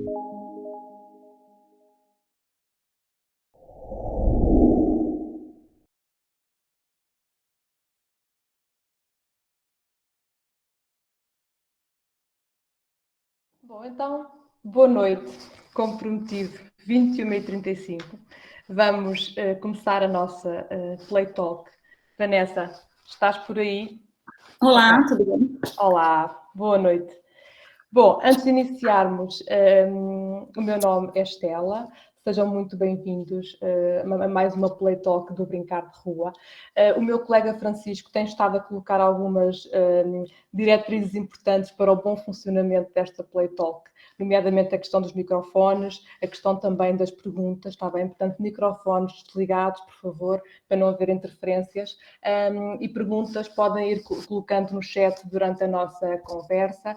Bom, então, boa noite, como prometido, 21h35. Vamos começar a nossa Play Talk. Vanessa, estás por aí? Olá, Okay. tudo bem? Olá, boa noite. Bom, antes de iniciarmos, o meu nome é Estela. Sejam muito bem-vindos a mais uma Play Talk do Brincar de Rua. O meu colega Francisco tem estado a colocar algumas diretrizes importantes para o bom funcionamento desta Play Talk, nomeadamente a questão dos microfones, a questão também das perguntas, está bem? Portanto, microfones desligados, por favor, para não haver interferências, e perguntas podem ir colocando no chat durante a nossa conversa,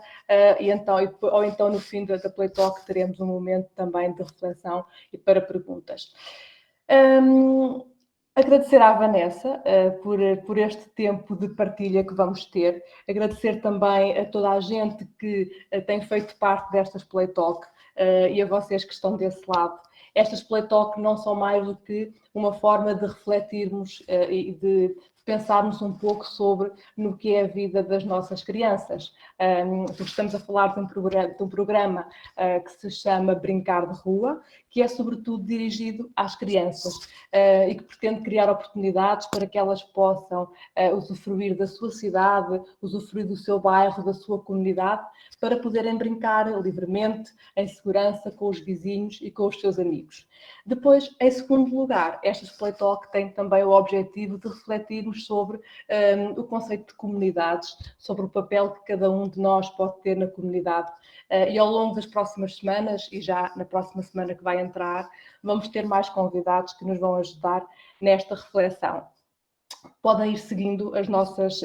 ou então no fim da Play Talk teremos um momento também de reflexão e para perguntas. Agradecer à Vanessa por este tempo de partilha que vamos ter. Agradecer também a toda a gente que tem feito parte destas Play Talk e a vocês que estão desse lado. Estas Play Talk não são mais do que uma forma de refletirmos e de pensarmos um pouco sobre no que é a vida das nossas crianças. Porque estamos a falar de um programa que se chama Brincar de Rua, que é sobretudo dirigido às crianças e que pretende criar oportunidades para que elas possam usufruir da sua cidade, usufruir do seu bairro, da sua comunidade, para poderem brincar livremente, em segurança, com os vizinhos e com os seus amigos. Depois, em segundo lugar, estas Play Talk têm também o objetivo de refletirmos sobre o conceito de comunidades, sobre o papel que cada um de nós pode ter na comunidade. E ao longo das próximas semanas, e já na próxima semana que vai entrar, vamos ter mais convidados que nos vão ajudar nesta reflexão. Podem ir seguindo as nossas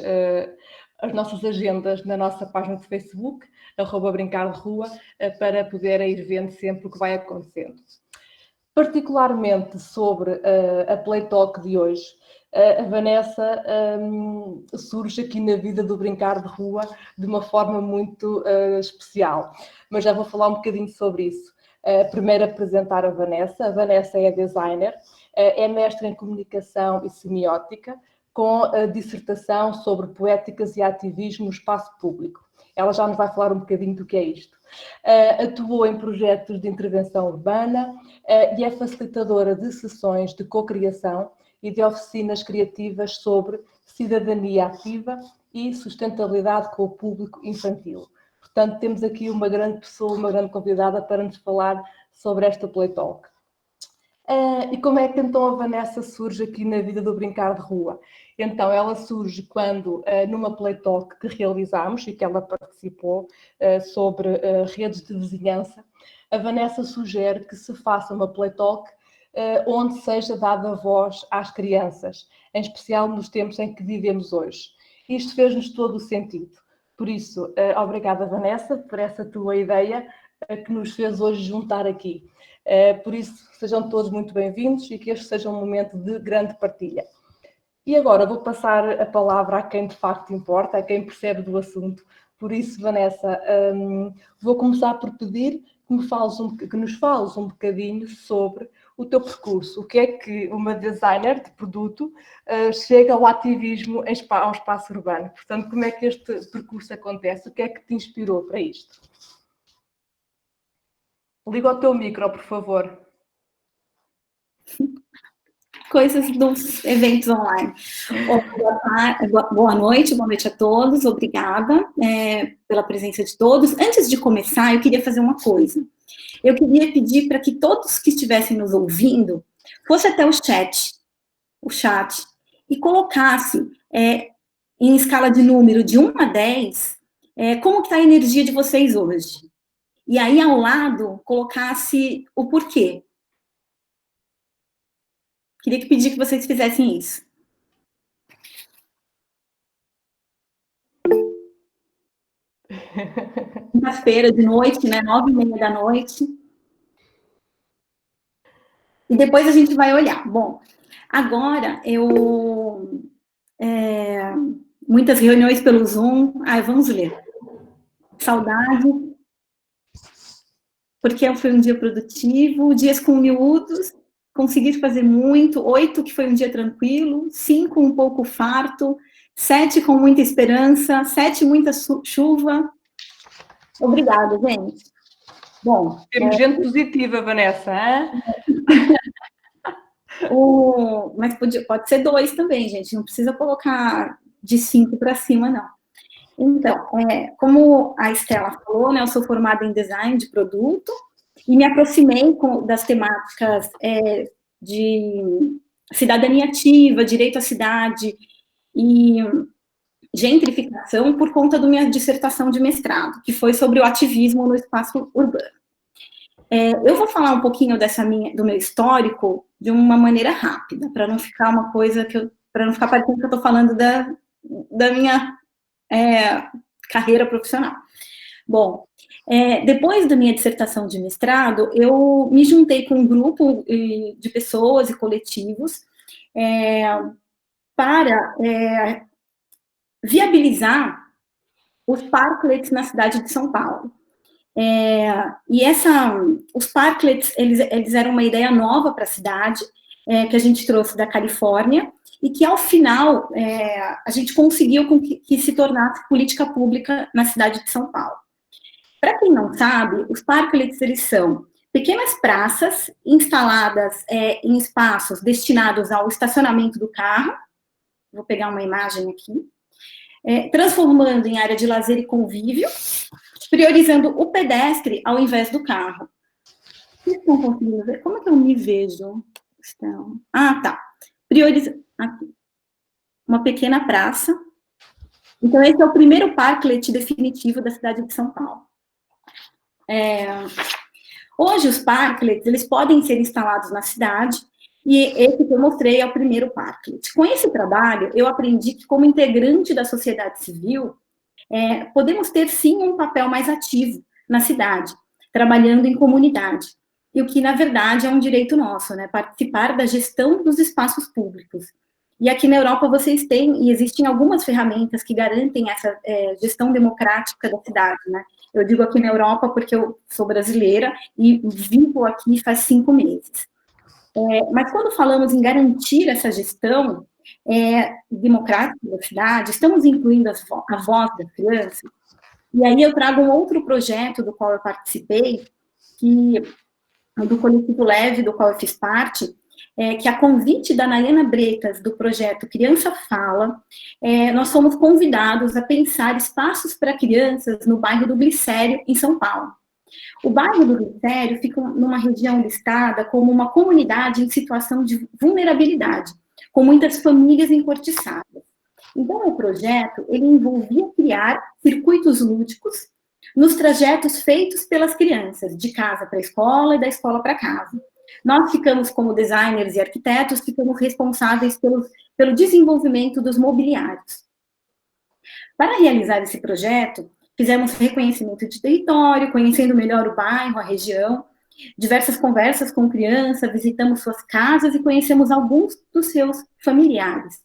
agendas na nossa página de Facebook, @brincar de rua, para poderem ir vendo sempre o que vai acontecendo. Particularmente sobre a Play Talk de hoje, a Vanessa surge aqui na vida do Brincar de Rua de uma forma muito especial, mas já vou falar um bocadinho sobre isso. Primeiro apresentar a Vanessa. A Vanessa é designer, é mestre em comunicação e semiótica, com a dissertação sobre poéticas e ativismo no espaço público. Ela já nos vai falar um bocadinho do que é isto. Atuou em projetos de intervenção urbana e é facilitadora de sessões de cocriação e de oficinas criativas sobre cidadania ativa e sustentabilidade com o público infantil. Portanto, temos aqui uma grande pessoa, uma grande convidada para nos falar sobre esta Play Talk. E como é que então a Vanessa surge aqui na vida do Brincar de Rua? Então, ela surge quando, numa Play Talk que realizámos e que ela participou sobre redes de vizinhança, a Vanessa sugere que se faça uma Play Talk onde seja dada voz às crianças, em especial nos tempos em que vivemos hoje. Isto fez-nos todo o sentido. Por isso, obrigada, Vanessa, por essa tua ideia que nos fez hoje juntar aqui. Por isso, sejam todos muito bem-vindos e que este seja um momento de grande partilha. E agora vou passar a palavra a quem de facto importa, a quem percebe do assunto. Por isso, Vanessa, vou começar por pedir que nos fales um bocadinho sobre o teu percurso. O que é que uma designer de produto chega ao ativismo ao espaço urbano? Portanto, como é que este percurso acontece? O que é que te inspirou para isto? Liga o teu micro, por favor. Coisas dos eventos online. Boa noite a todos, obrigada pela presença de todos. Antes de começar, eu queria fazer uma coisa. Eu queria pedir para que todos que estivessem nos ouvindo fossem até o chat, e colocasse em escala de número de 1 a 10, como está a energia de vocês hoje. E aí, ao lado, colocasse o porquê. Queria pedir que vocês fizessem isso. Quinta-feira de noite, né? 9h30 da noite. E depois a gente vai olhar. Bom, agora muitas reuniões pelo Zoom. Vamos ler. Saudade. porque foi um dia produtivo, dias com miúdos, consegui fazer muito, 8 que foi um dia tranquilo, 5 um pouco farto, 7 com muita esperança, 7 muita chuva. Obrigada, gente. Bom, temos gente positiva, Vanessa, hein? Mas pode ser 2 também, gente, não precisa colocar de 5 para cima, não. Então, como a Estela falou, né, eu sou formada em design de produto e me aproximei das temáticas de cidadania ativa, direito à cidade e gentrificação por conta da minha dissertação de mestrado, que foi sobre o ativismo no espaço urbano. Eu vou falar um pouquinho do meu histórico de uma maneira rápida, para não ficar uma coisa para não ficar parecendo que eu estou falando da minha carreira profissional. Bom, depois da minha dissertação de mestrado, eu me juntei com um grupo de pessoas e coletivos para viabilizar os parklets na cidade de São Paulo. E os parklets, eles eram uma ideia nova para a cidade, que a gente trouxe da Califórnia, e que, ao final, a gente conseguiu que se tornasse política pública na cidade de São Paulo. Para quem não sabe, os parklets, eles são pequenas praças instaladas em espaços destinados ao estacionamento do carro, vou pegar uma imagem aqui, transformando em área de lazer e convívio, priorizando o pedestre ao invés do carro. Vocês estão conseguindo ver? Como é que eu me vejo? Tá. Priorizando aqui. Uma pequena praça. Então, esse é o primeiro parklet definitivo da cidade de São Paulo. Hoje, os parklets, eles podem ser instalados na cidade, e esse que eu mostrei é o primeiro parklet. Com esse trabalho, eu aprendi que, como integrante da sociedade civil, podemos ter, sim, um papel mais ativo na cidade, trabalhando em comunidade. E o que, na verdade, é um direito nosso, né? Participar da gestão dos espaços públicos. E aqui na Europa vocês têm, e existem algumas ferramentas que garantem essa gestão democrática da cidade, né? Eu digo aqui na Europa porque eu sou brasileira e vivo aqui faz 5 meses. Mas quando falamos em garantir essa gestão democrática da cidade, estamos incluindo a voz das crianças. E aí eu trago um outro projeto do qual eu participei, do Coletivo Leve, do qual eu fiz parte, que a convite da Nayana Bretas, do projeto Criança Fala, nós fomos convidados a pensar espaços para crianças no bairro do Glicério, em São Paulo. O bairro do Glicério fica numa região listada como uma comunidade em situação de vulnerabilidade, com muitas famílias encurtiçadas. Então, o projeto, ele envolvia criar circuitos lúdicos nos trajetos feitos pelas crianças, de casa para a escola e da escola para casa. Nós ficamos, como designers e arquitetos, ficamos responsáveis pelo desenvolvimento dos mobiliários. Para realizar esse projeto, fizemos reconhecimento de território, conhecendo melhor o bairro, a região, diversas conversas com crianças, visitamos suas casas e conhecemos alguns dos seus familiares.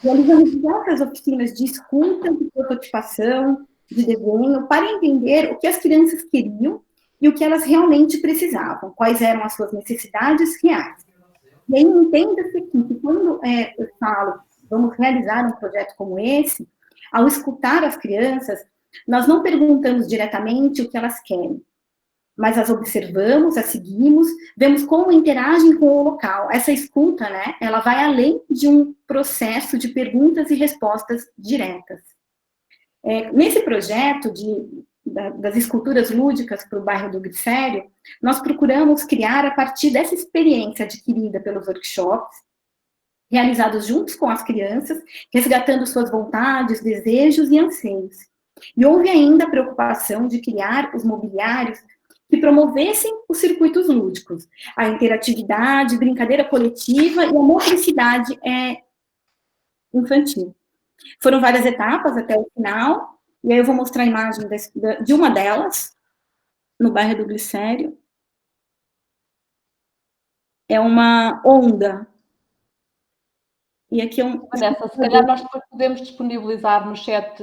Realizamos diversas oficinas de escuta, de prototipação, de desenho, para entender o que as crianças queriam e o que elas realmente precisavam, quais eram as suas necessidades reais. E aí, entenda-se que quando eu falo, vamos realizar um projeto como esse, ao escutar as crianças, nós não perguntamos diretamente o que elas querem, mas as observamos, as seguimos, vemos como interagem com o local. Essa escuta, né, ela vai além de um processo de perguntas e respostas diretas. Nesse projeto das esculturas lúdicas para o bairro do Glicério, nós procuramos criar a partir dessa experiência adquirida pelos workshops, realizados juntos com as crianças, resgatando suas vontades, desejos e anseios. E houve ainda a preocupação de criar os mobiliários que promovessem os circuitos lúdicos, a interatividade, brincadeira coletiva e a motricidade infantil. Foram várias etapas até o final, e aí eu vou mostrar a imagem de uma delas, no bairro do Glicério. É uma onda. E aqui Vanessa, se calhar nós depois podemos disponibilizar no chat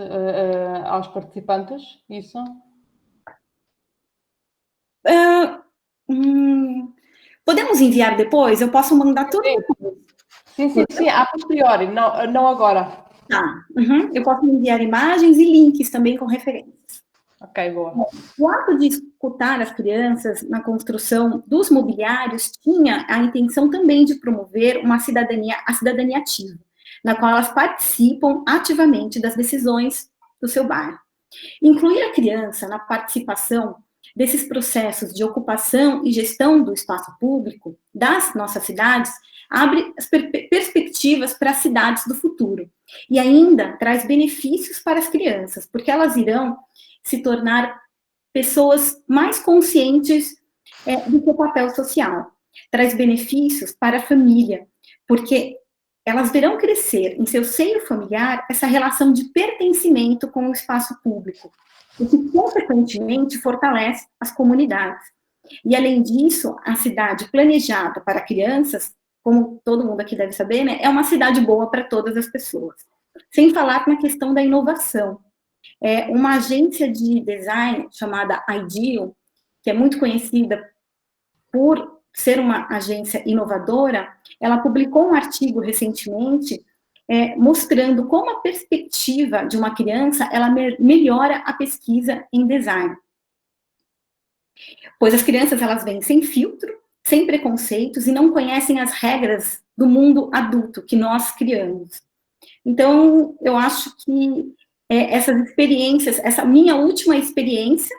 aos participantes, isso? Podemos enviar depois? Eu posso mandar tudo depois. Sim, a posteriori, não agora. Tá. Eu posso enviar imagens e links também com referências. Ok, boa. O ato de escutar as crianças na construção dos mobiliários tinha a intenção também de promover a cidadania ativa, na qual elas participam ativamente das decisões do seu bairro. Incluir a criança na participação desses processos de ocupação e gestão do espaço público das nossas cidades abre as perspectivas para as cidades do futuro e ainda traz benefícios para as crianças, porque elas irão se tornar pessoas mais conscientes do seu papel social. Traz benefícios para a família, porque elas verão crescer em seu seio familiar essa relação de pertencimento com o espaço público, o que, consequentemente, fortalece as comunidades. E, além disso, a cidade planejada para crianças, como todo mundo aqui deve saber, né, é uma cidade boa para todas as pessoas. Sem falar na questão da inovação. Uma agência de design chamada Ideal, que é muito conhecida por ser uma agência inovadora, ela publicou um artigo recentemente mostrando como a perspectiva de uma criança, ela melhora a pesquisa em design. Pois as crianças, elas vêm sem filtro, sem preconceitos e não conhecem as regras do mundo adulto que nós criamos. Então, eu acho que essas experiências, essa minha última experiência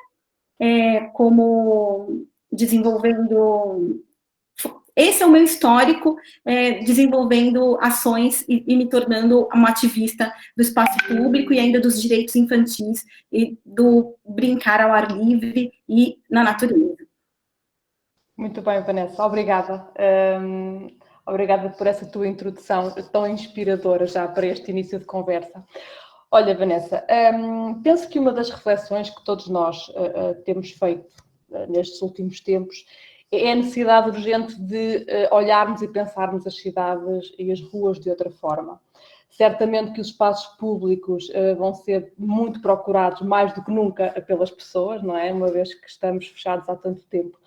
como desenvolvendo... Esse é o meu histórico, desenvolvendo ações e me tornando uma ativista do espaço público e ainda dos direitos infantis e do brincar ao ar livre e na natureza. Muito bem, Vanessa, obrigada. Obrigada por essa tua introdução tão inspiradora já para este início de conversa. Olha, Vanessa, penso que uma das reflexões que todos nós temos feito nestes últimos tempos é a necessidade urgente de olharmos e pensarmos as cidades e as ruas de outra forma. Certamente que os espaços públicos vão ser muito procurados, mais do que nunca, pelas pessoas, não é? Uma vez que estamos fechados há tanto tempo.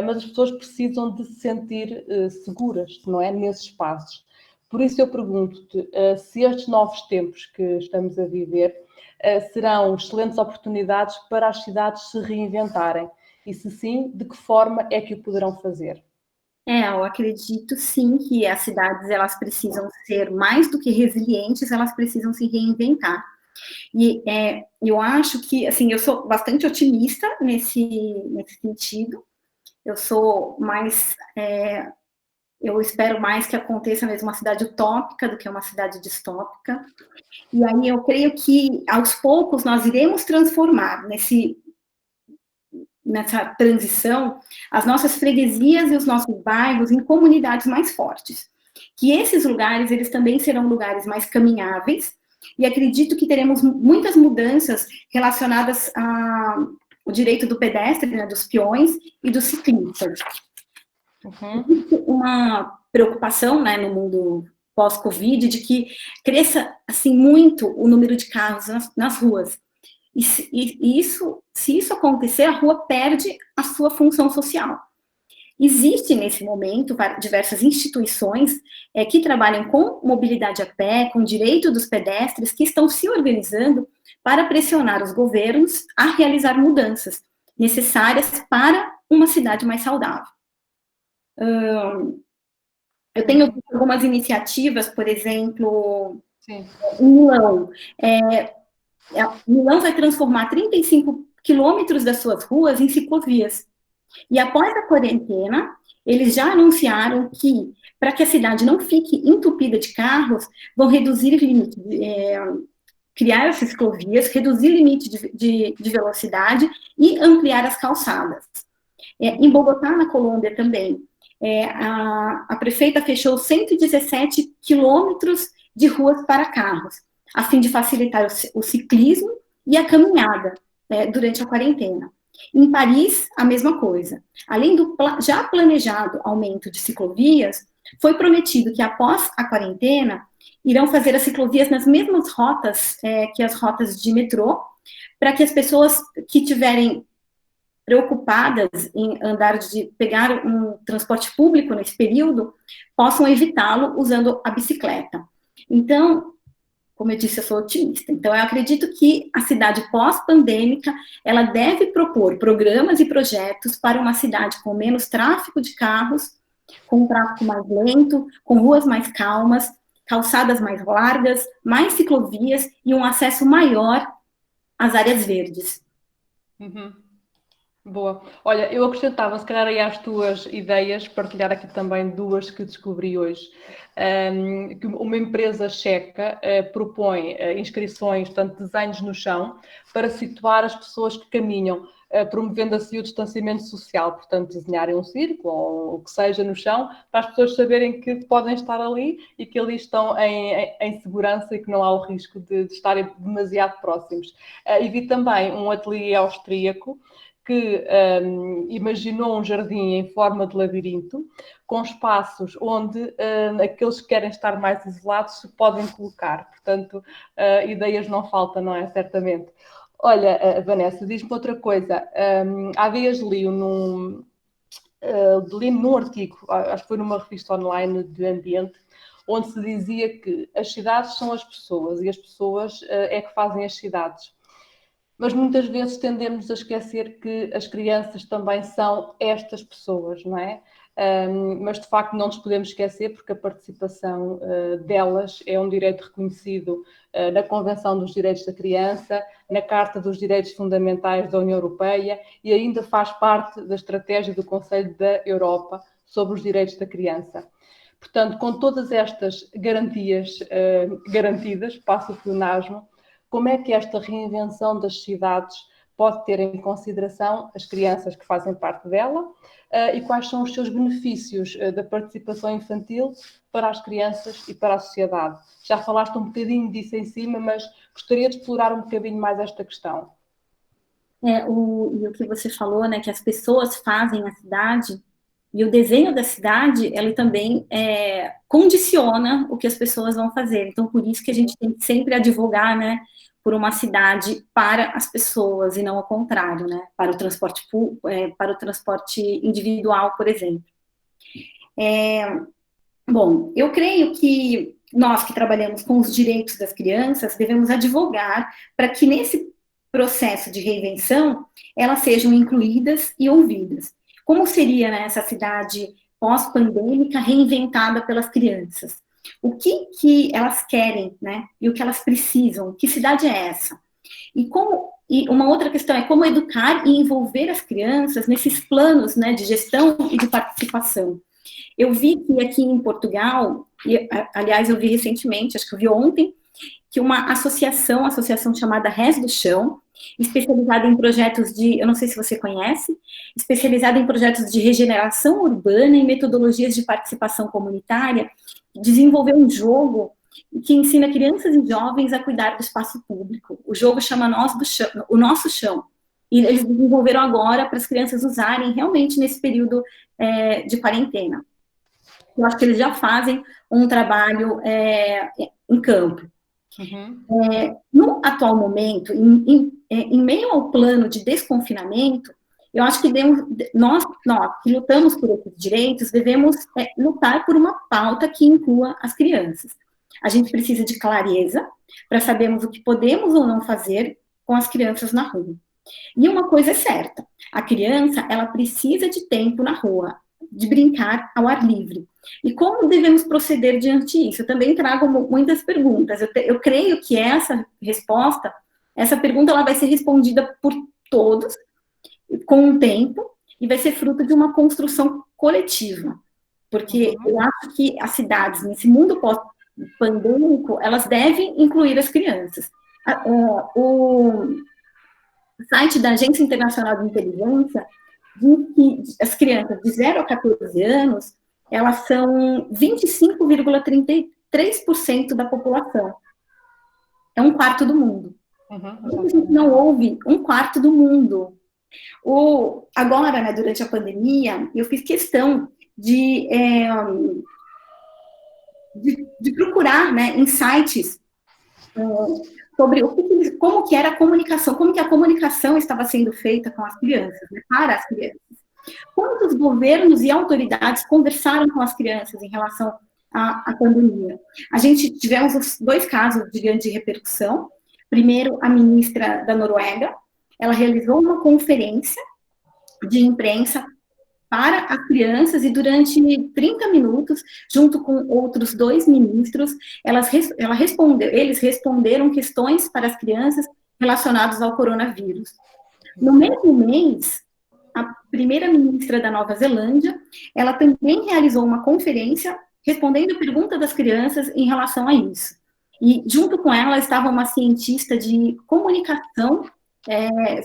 Mas as pessoas precisam de se sentir seguras, não é? Nesses espaços. Por isso eu pergunto-te se estes novos tempos que estamos a viver serão excelentes oportunidades para as cidades se reinventarem. E se sim, de que forma é que o poderão fazer? Eu acredito sim que as cidades, elas precisam ser mais do que resilientes, elas precisam se reinventar. E eu acho que, assim, eu sou bastante otimista nesse sentido. Eu sou mais, eu espero mais que aconteça mesmo uma cidade utópica do que uma cidade distópica. E aí eu creio que, aos poucos, nós iremos transformar nessa transição, as nossas freguesias e os nossos bairros em comunidades mais fortes. Que esses lugares, eles também serão lugares mais caminháveis, e acredito que teremos muitas mudanças relacionadas ao direito do pedestre, né, dos peões e dos ciclistas. Existe uma preocupação, né, no mundo pós-Covid, de que cresça, assim, muito o número de carros nas ruas. E se isso acontecer, a rua perde a sua função social. Existe, nesse momento, diversas instituições que trabalham com mobilidade a pé, com direito dos pedestres, que estão se organizando para pressionar os governos a realizar mudanças necessárias para uma cidade mais saudável. Eu tenho algumas iniciativas, por exemplo, em Milão. Milão vai transformar 35 quilômetros das suas ruas em ciclovias. E após a quarentena, eles já anunciaram que, para que a cidade não fique entupida de carros, vão reduzir o limite, criar essas ciclovias, reduzir o limite de velocidade e ampliar as calçadas. Em Bogotá, na Colômbia, também, a prefeita fechou 117 quilômetros de ruas para carros, a fim de facilitar o ciclismo e a caminhada durante a quarentena. Em Paris, a mesma coisa. Além do já planejado aumento de ciclovias, foi prometido que após a quarentena, irão fazer as ciclovias nas mesmas rotas que as rotas de metrô, para que as pessoas que tiverem preocupadas em pegar um transporte público nesse período, possam evitá-lo usando a bicicleta. Então, como eu disse, eu sou otimista. Então, eu acredito que a cidade pós-pandêmica, ela deve propor programas e projetos para uma cidade com menos tráfego de carros, com um tráfego mais lento, com ruas mais calmas, calçadas mais largas, mais ciclovias e um acesso maior às áreas verdes. Uhum. Boa. Olha, eu acrescentava, se calhar, aí às tuas ideias, partilhar aqui também duas que descobri hoje. Que uma empresa checa propõe inscrições, portanto, desenhos no chão, para situar as pessoas que caminham, promovendo assim o distanciamento social, portanto, desenharem um círculo ou o que seja no chão, para as pessoas saberem que podem estar ali e que ali estão em segurança e que não há o risco de estarem demasiado próximos. E vi também um ateliê austríaco que imaginou um jardim em forma de labirinto, com espaços onde aqueles que querem estar mais isolados se podem colocar. Portanto, ideias não faltam, não é? Certamente. Olha, Vanessa, diz-me outra coisa. Há dias li num artigo, acho que foi numa revista online de ambiente, onde se dizia que as cidades são as pessoas e as pessoas é que fazem as cidades. Mas muitas vezes tendemos a esquecer que as crianças também são estas pessoas, não é? Mas de facto não nos podemos esquecer porque a participação delas é um direito reconhecido na Convenção dos Direitos da Criança, na Carta dos Direitos Fundamentais da União Europeia e ainda faz parte da estratégia do Conselho da Europa sobre os direitos da criança. Portanto, com todas estas garantias garantidas, passo o pleonasmo, como é que esta reinvenção das cidades pode ter em consideração as crianças que fazem parte dela e quais são os seus benefícios da participação infantil para as crianças e para a sociedade? Já falaste um bocadinho disso em cima, mas gostaria de explorar um bocadinho mais esta questão. E o que você falou, né, que as pessoas fazem a cidade, e o desenho da cidade, ele também condiciona o que as pessoas vão fazer. Então, por isso que a gente tem que sempre advogar, né, por uma cidade para as pessoas e não ao contrário, né, para o transporte individual, por exemplo. Bom, eu creio que nós que trabalhamos com os direitos das crianças devemos advogar para que nesse processo de reinvenção elas sejam incluídas e ouvidas. Como seria, né, essa cidade pós-pandêmica reinventada pelas crianças? O que elas querem, né? E o que elas precisam? Que cidade é essa? E uma outra questão é como educar e envolver as crianças nesses planos, né, de gestão e de participação. Eu vi que aqui em Portugal, e, aliás, eu vi recentemente, acho que eu vi ontem, que uma associação chamada Res do Chão, especializada em projetos eu não sei se você conhece, especializada em projetos de regeneração urbana e metodologias de participação comunitária, desenvolveu um jogo que ensina crianças e jovens a cuidar do espaço público. O jogo chama O Nosso Chão. E eles desenvolveram agora para as crianças usarem realmente nesse período de quarentena. Eu acho que eles já fazem um trabalho em campo. Uhum. No atual momento, em meio ao plano de desconfinamento, eu acho que nós que lutamos por esses direitos, devemos lutar por uma pauta que inclua as crianças. A gente precisa de clareza para sabermos o que podemos ou não fazer com as crianças na rua. E uma coisa é certa, a criança, ela precisa de tempo na rua, de brincar ao ar livre. E como devemos proceder diante disso? Eu também trago muitas perguntas. Eu creio que essa pergunta ela vai ser respondida por todos, com o tempo, e vai ser fruto de uma construção coletiva. Porque eu acho que as cidades, nesse mundo pós-pandêmico, elas devem incluir as crianças. O site da Agência Internacional de Inteligência diz que as crianças de 0 a 14 anos, elas são 25,33% da população. É um quarto do mundo. A gente não ouve um quarto do mundo. Agora, né, durante a pandemia, eu fiz questão de procurar, né, em sites sobre como que era a comunicação, como que a comunicação estava sendo feita com as crianças, né, para as crianças. Quantos governos e autoridades conversaram com as crianças em relação à pandemia? A gente tivemos os 2 casos de grande repercussão. Primeiro, a ministra da Noruega, ela realizou uma conferência de imprensa para as crianças, e durante 30 minutos, junto com outros 2 ministros, eles responderam questões para as crianças relacionadas ao coronavírus. No mesmo mês, a primeira-ministra da Nova Zelândia, ela também realizou uma conferência respondendo perguntas das crianças em relação a isso. E junto com ela estava uma cientista de comunicação,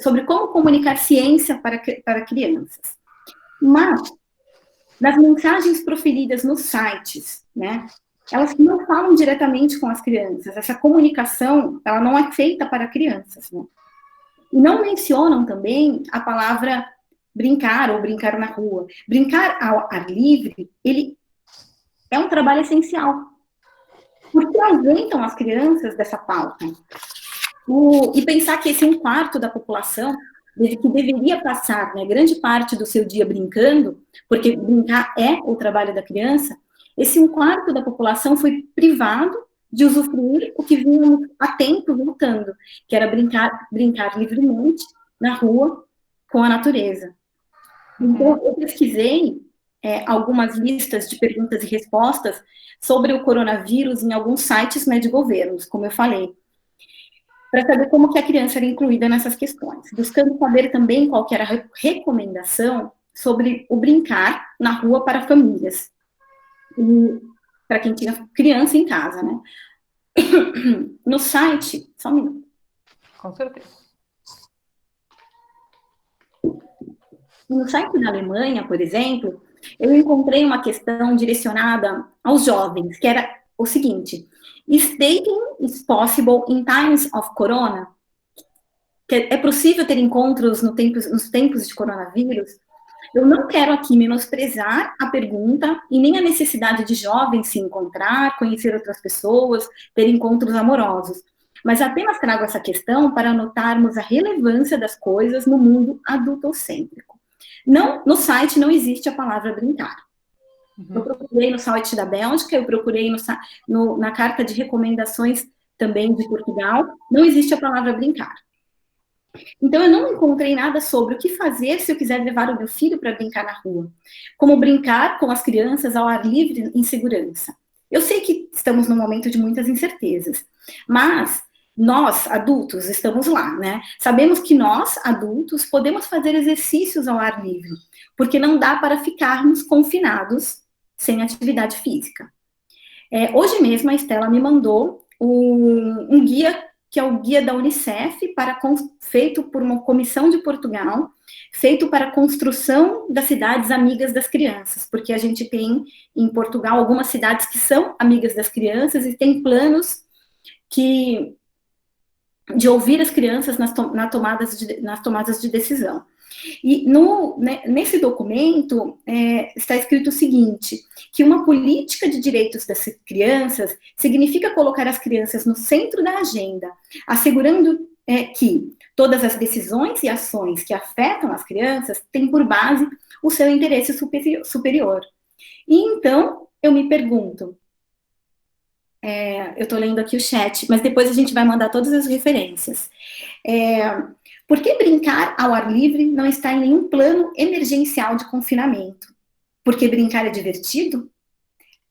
sobre como comunicar ciência para crianças. Mas, nas mensagens proferidas nos sites, né, elas não falam diretamente com as crianças. Essa comunicação, ela não é feita para crianças, né? E não mencionam também a palavra brincar ou brincar na rua. Brincar ao ar livre, ele é um trabalho essencial. Porque ausentam as crianças dessa pauta. E pensar que esse 1/4 da população que deveria passar, né, grande parte do seu dia brincando, porque brincar é o trabalho da criança, esse 1/4 da população foi privado de usufruir o que vínhamos há tempo lutando, que era brincar livremente na rua com a natureza. Então, eu pesquisei algumas listas de perguntas e respostas sobre o coronavírus em alguns sites, né, de governos, como eu falei, para saber como que a criança era incluída nessas questões, buscando saber também qual que era a recomendação sobre o brincar na rua para famílias, e para quem tinha criança em casa, né? No site, só um minuto. Com certeza. No site da Alemanha, por exemplo, eu encontrei uma questão direcionada aos jovens, que era o seguinte: is dating is possible in times of corona? Que é possível ter encontros nos tempos de coronavírus? Eu não quero aqui menosprezar a pergunta e nem a necessidade de jovens se encontrar, conhecer outras pessoas, ter encontros amorosos, mas apenas trago essa questão para notarmos a relevância das coisas no mundo adultocêntrico. Não, no site não existe a palavra brincar. Eu procurei no site da Bélgica, eu procurei na carta de recomendações também de Portugal, não existe a palavra brincar. Então, eu não encontrei nada sobre o que fazer se eu quiser levar o meu filho para brincar na rua. Como brincar com as crianças ao ar livre em segurança. Eu sei que estamos num momento de muitas incertezas, mas nós, adultos, estamos lá, né? Sabemos que nós, adultos, podemos fazer exercícios ao ar livre, porque não dá para ficarmos confinados sem atividade física. Hoje mesmo, a Estela me mandou um guia, que é o guia da Unicef, feito por uma comissão de Portugal, feito para a construção das cidades amigas das crianças, porque a gente tem em Portugal algumas cidades que são amigas das crianças e tem planos de ouvir as crianças nas tomadas de decisão. E nesse documento está escrito o seguinte, que uma política de direitos das crianças significa colocar as crianças no centro da agenda, assegurando que todas as decisões e ações que afetam as crianças têm por base o seu interesse superior. E então, eu me pergunto, eu estou lendo aqui o chat, mas depois a gente vai mandar todas as referências. Por que brincar ao ar livre não está em nenhum plano emergencial de confinamento? Porque brincar é divertido?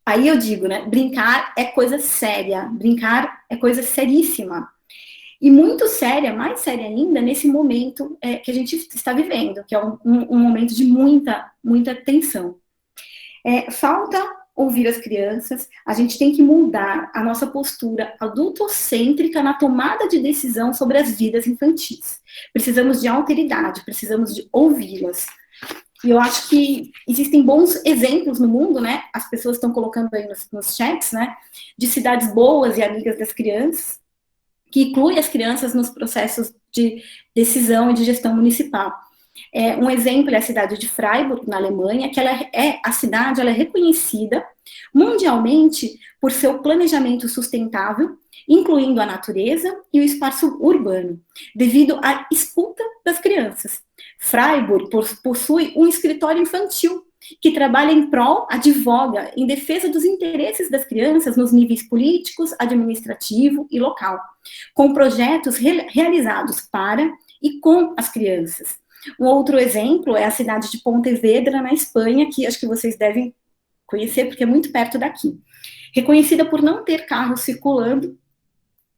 Aí eu digo, né? Brincar é coisa séria, brincar é coisa seríssima. E muito séria, mais séria ainda, nesse momento que a gente está vivendo, que é um momento de muita, muita tensão. Falta ouvir as crianças, a gente tem que mudar a nossa postura adultocêntrica na tomada de decisão sobre as vidas infantis. Precisamos de alteridade, precisamos de ouvi-las. E eu acho que existem bons exemplos no mundo, né? As pessoas estão colocando aí nos chats, né? De cidades boas e amigas das crianças, que incluem as crianças nos processos de decisão e de gestão municipal. Um exemplo é a cidade de Freiburg, na Alemanha, que a cidade ela é reconhecida mundialmente por seu planejamento sustentável, incluindo a natureza e o espaço urbano, devido à escuta das crianças. Freiburg possui um escritório infantil que trabalha em prol, advoga em defesa dos interesses das crianças nos níveis políticos, administrativo e local, com projetos realizados para e com as crianças. Um outro exemplo é a cidade de Pontevedra, na Espanha, que acho que vocês devem conhecer, porque é muito perto daqui. Reconhecida por não ter carros circulando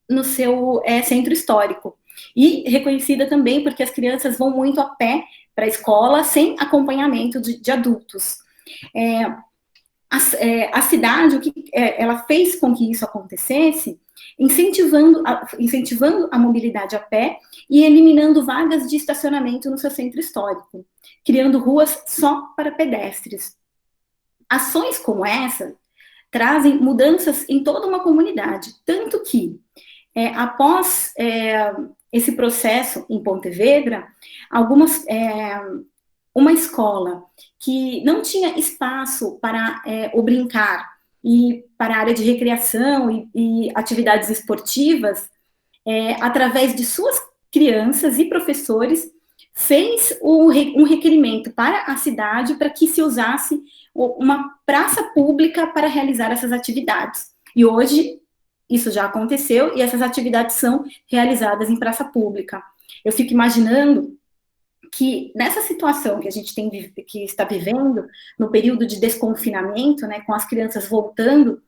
no seu centro histórico. E reconhecida também porque as crianças vão muito a pé para a escola, sem acompanhamento de adultos. A cidade, ela fez com que isso acontecesse, incentivando a mobilidade a pé e eliminando vagas de estacionamento no seu centro histórico, criando ruas só para pedestres. Ações como essa trazem mudanças em toda uma comunidade, tanto que, após esse processo em Pontevedra, uma escola que não tinha espaço para o brincar e para a área de recreação e atividades esportivas, através de suas crianças e professores, fez um requerimento para a cidade para que se usasse uma praça pública para realizar essas atividades. E hoje isso já aconteceu e essas atividades são realizadas em praça pública. Eu fico imaginando que nessa situação que a gente que está vivendo, no período de desconfinamento, né, com as crianças voltando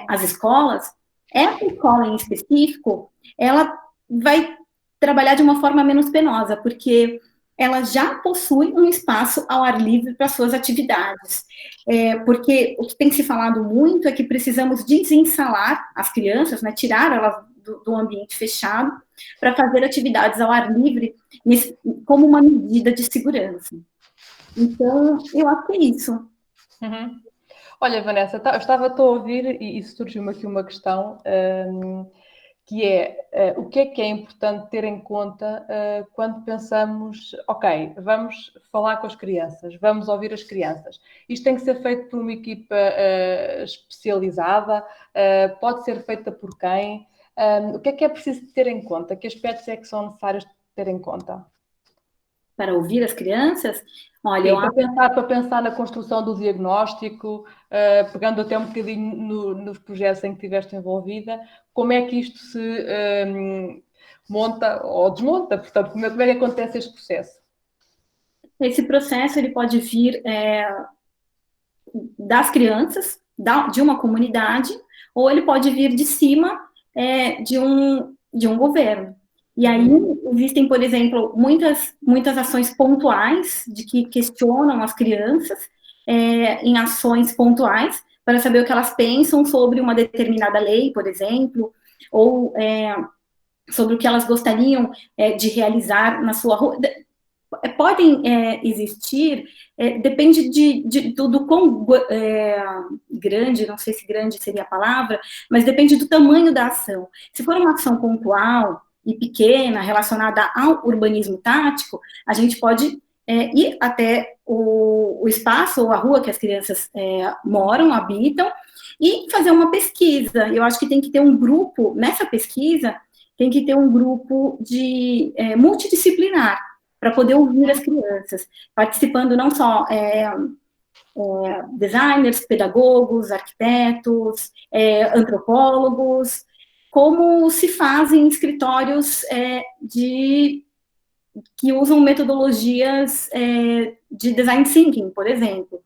às escolas, essa escola em específico, ela vai trabalhar de uma forma menos penosa, porque ela já possui um espaço ao ar livre para suas atividades. Porque o que tem se falado muito é que precisamos desensalar as crianças, né, tirar elas do ambiente fechado, para fazer atividades ao ar livre, como uma medida de segurança. Então, eu acho que é isso. Uhum. Olha, Vanessa, eu estava a ouvir e surgiu-me aqui uma questão, que o que é importante ter em conta quando pensamos, ok, vamos falar com as crianças, vamos ouvir as crianças. Isto tem que ser feito por uma equipa especializada, pode ser feita por quem? O que é preciso ter em conta? Que aspectos é que são necessários ter em conta? Para ouvir as crianças? Olha, sim, para pensar na construção do diagnóstico, pegando até um bocadinho nos projetos em que estiveste envolvida, como é que isto se monta ou desmonta? Portanto, como é que acontece este processo? Esse processo ele pode vir das crianças, de uma comunidade, ou ele pode vir de cima de um governo. E aí existem, por exemplo, muitas ações pontuais de que questionam as crianças em ações pontuais para saber o que elas pensam sobre uma determinada lei, por exemplo, ou sobre o que elas gostariam de realizar na sua rua. Podem existir, depende do quão grande, não sei se grande seria a palavra, mas depende do tamanho da ação. Se for uma ação pontual e pequena, relacionada ao urbanismo tático, a gente pode ir até o espaço ou a rua que as crianças moram, habitam, e fazer uma pesquisa. Eu acho que tem que ter um grupo, nessa pesquisa, tem que ter um grupo multidisciplinar, para poder ouvir as crianças, participando não só designers, pedagogos, arquitetos, antropólogos, como se faz em escritórios que usam metodologias de design thinking, por exemplo.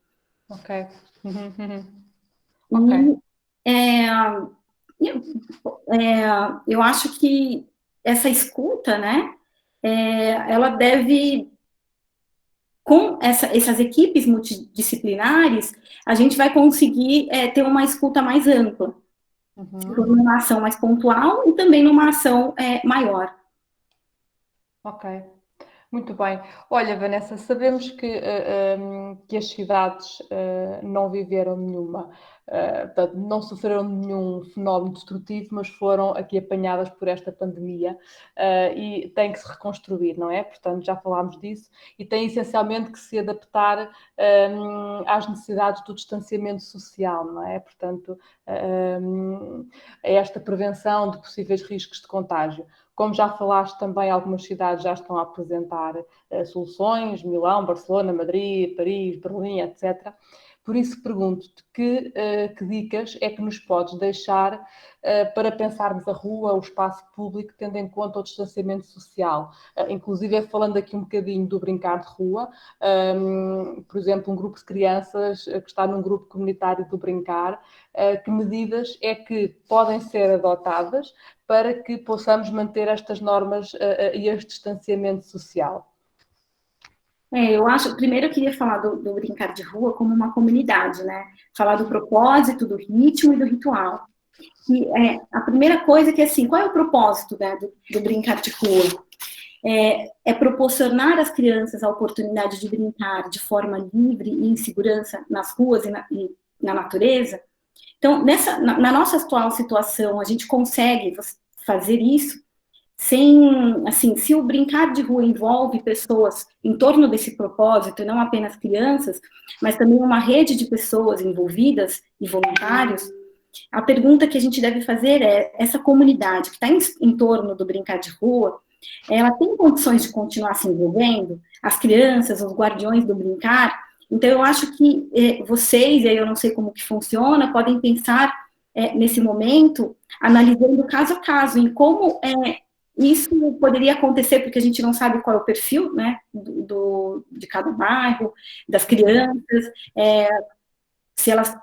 Ok. Eu acho que essa escuta, né, ela deve, com essas equipes multidisciplinares, a gente vai conseguir ter uma escuta mais ampla, numa ação mais pontual e também numa ação maior. Ok. Muito bem. Olha, Vanessa, sabemos que as cidades não viveram nenhuma, portanto, não sofreram nenhum fenómeno destrutivo, mas foram aqui apanhadas por esta pandemia e têm que se reconstruir, não é? Portanto, já falámos disso, e têm essencialmente que se adaptar às necessidades do distanciamento social, não é? Portanto, a esta prevenção de possíveis riscos de contágio. Como já falaste também, algumas cidades já estão a apresentar soluções, Milão, Barcelona, Madrid, Paris, Berlim, etc. Por isso pergunto-te que dicas é que nos podes deixar para pensarmos a rua, o espaço público, tendo em conta o distanciamento social. Inclusive, falando aqui um bocadinho do brincar de rua, por exemplo, um grupo de crianças que está num grupo comunitário do brincar, que medidas é que podem ser adotadas para que possamos manter estas normas e este distanciamento social? Eu acho, primeiro eu queria falar do brincar de rua como uma comunidade, né? Falar do propósito, do ritmo e do ritual. E a primeira coisa é que, assim, qual é o propósito, né, do brincar de rua? É proporcionar às crianças a oportunidade de brincar de forma livre e em segurança nas ruas e na natureza. Então, na nossa atual situação, a gente consegue fazer isso sem, assim, se o brincar de rua envolve pessoas em torno desse propósito, e não apenas crianças, mas também uma rede de pessoas envolvidas e voluntários, a pergunta que a gente deve fazer é, essa comunidade que está em torno do brincar de rua, ela tem condições de continuar se envolvendo? As crianças, os guardiões do brincar? Então, eu acho que vocês, e aí eu não sei como que funciona, podem pensar nesse momento, analisando caso a caso, em como isso poderia acontecer, porque a gente não sabe qual é o perfil, né, de cada bairro, das crianças, se elas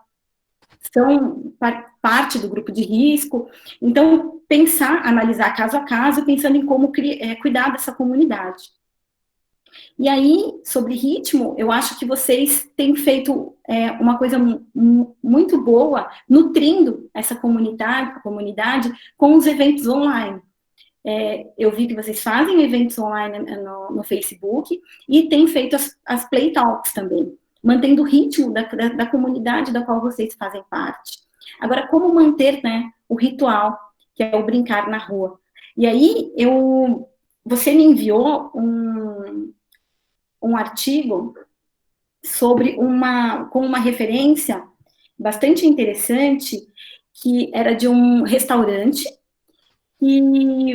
são parte do grupo de risco. Então, pensar, analisar caso a caso, pensando em como cuidar dessa comunidade. E aí, sobre ritmo, eu acho que vocês têm feito uma coisa muito boa, nutrindo essa comunidade com os eventos online. Eu vi que vocês fazem eventos online no Facebook e têm feito as Play Talks também, mantendo o ritmo da comunidade da qual vocês fazem parte. Agora, como manter, né, o ritual, que é o brincar na rua? E aí, você me enviou um artigo com uma referência bastante interessante, que era de um restaurante, e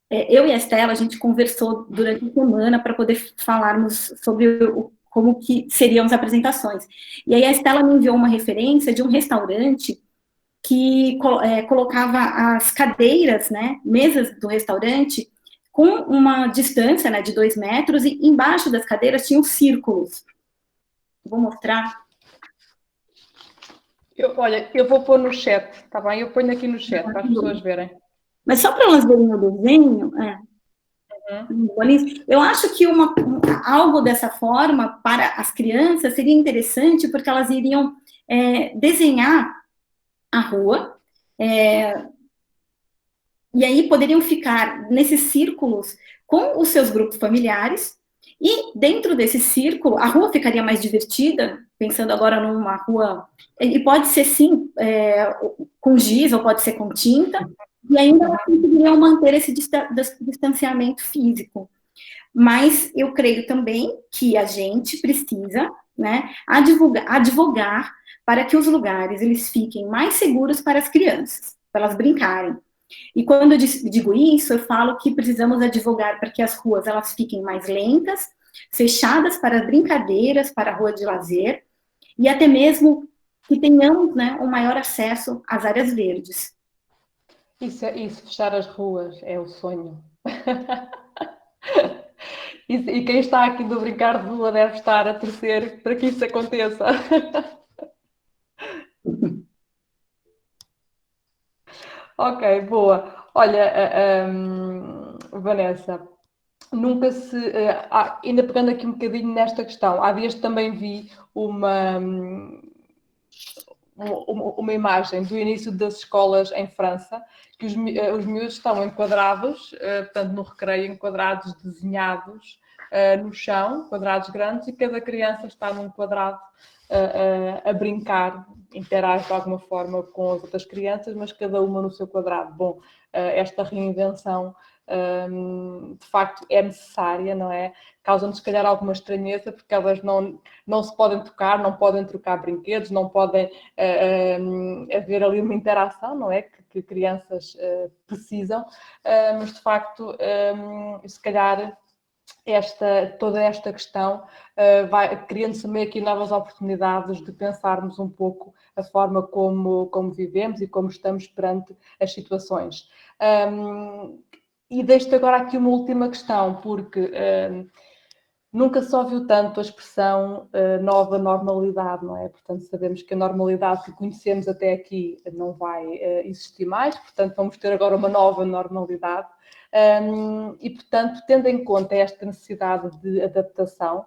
eu e a Estela, a gente conversou durante a semana para poder falarmos sobre como que seriam as apresentações. E aí a Estela me enviou uma referência de um restaurante que colocava as cadeiras, né, mesas do restaurante, com uma distância, né, de 2 metros, e embaixo das cadeiras tinham círculos. Vou mostrar. Olha, eu vou pôr no chat, tá bem? Eu ponho aqui no chat para as pessoas verem. Mas só para elas verem o desenho, eu acho que algo dessa forma para as crianças seria interessante, porque elas iriam desenhar a rua, e aí poderiam ficar nesses círculos com os seus grupos familiares, e dentro desse círculo, a rua ficaria mais divertida, pensando agora numa rua, e pode ser sim, com giz, ou pode ser com tinta, e ainda elas conseguiriam manter esse distanciamento físico. Mas eu creio também que a gente precisa, né, advogar para que os lugares eles fiquem mais seguros para as crianças, para elas brincarem. E quando eu digo isso, eu falo que precisamos advogar para que as ruas elas fiquem mais lentas, fechadas para brincadeiras, para a rua de lazer, e até mesmo que tenhamos, né, um maior acesso às áreas verdes. Isso, fechar as ruas é o sonho. E quem está aqui do brincar de rua deve estar a torcer para que isso aconteça. Ok, boa. Olha, Vanessa, nunca se. Ainda pegando aqui um bocadinho nesta questão, há dias também vi uma imagem do início das escolas em França, que os miúdos estão enquadrados, portanto, no recreio, enquadrados, desenhados, no chão, quadrados grandes, e cada criança está num quadrado a brincar, interage de alguma forma com as outras crianças, mas cada uma no seu quadrado. Bom, esta reinvenção de facto é necessária, não é? Causa-nos, se calhar, alguma estranheza, porque elas não se podem tocar, não podem trocar brinquedos, não podem haver ali uma interação, não é? Que crianças precisam, mas de facto, se calhar, toda esta questão vai criando-se também aqui novas oportunidades de pensarmos um pouco a forma como vivemos e como estamos perante as situações. E deixo-te agora aqui uma última questão, porque nunca se ouviu tanto a expressão nova normalidade, não é? Portanto, sabemos que a normalidade que conhecemos até aqui não vai existir mais, portanto, vamos ter agora uma nova normalidade. E, portanto, tendo em conta esta necessidade de adaptação,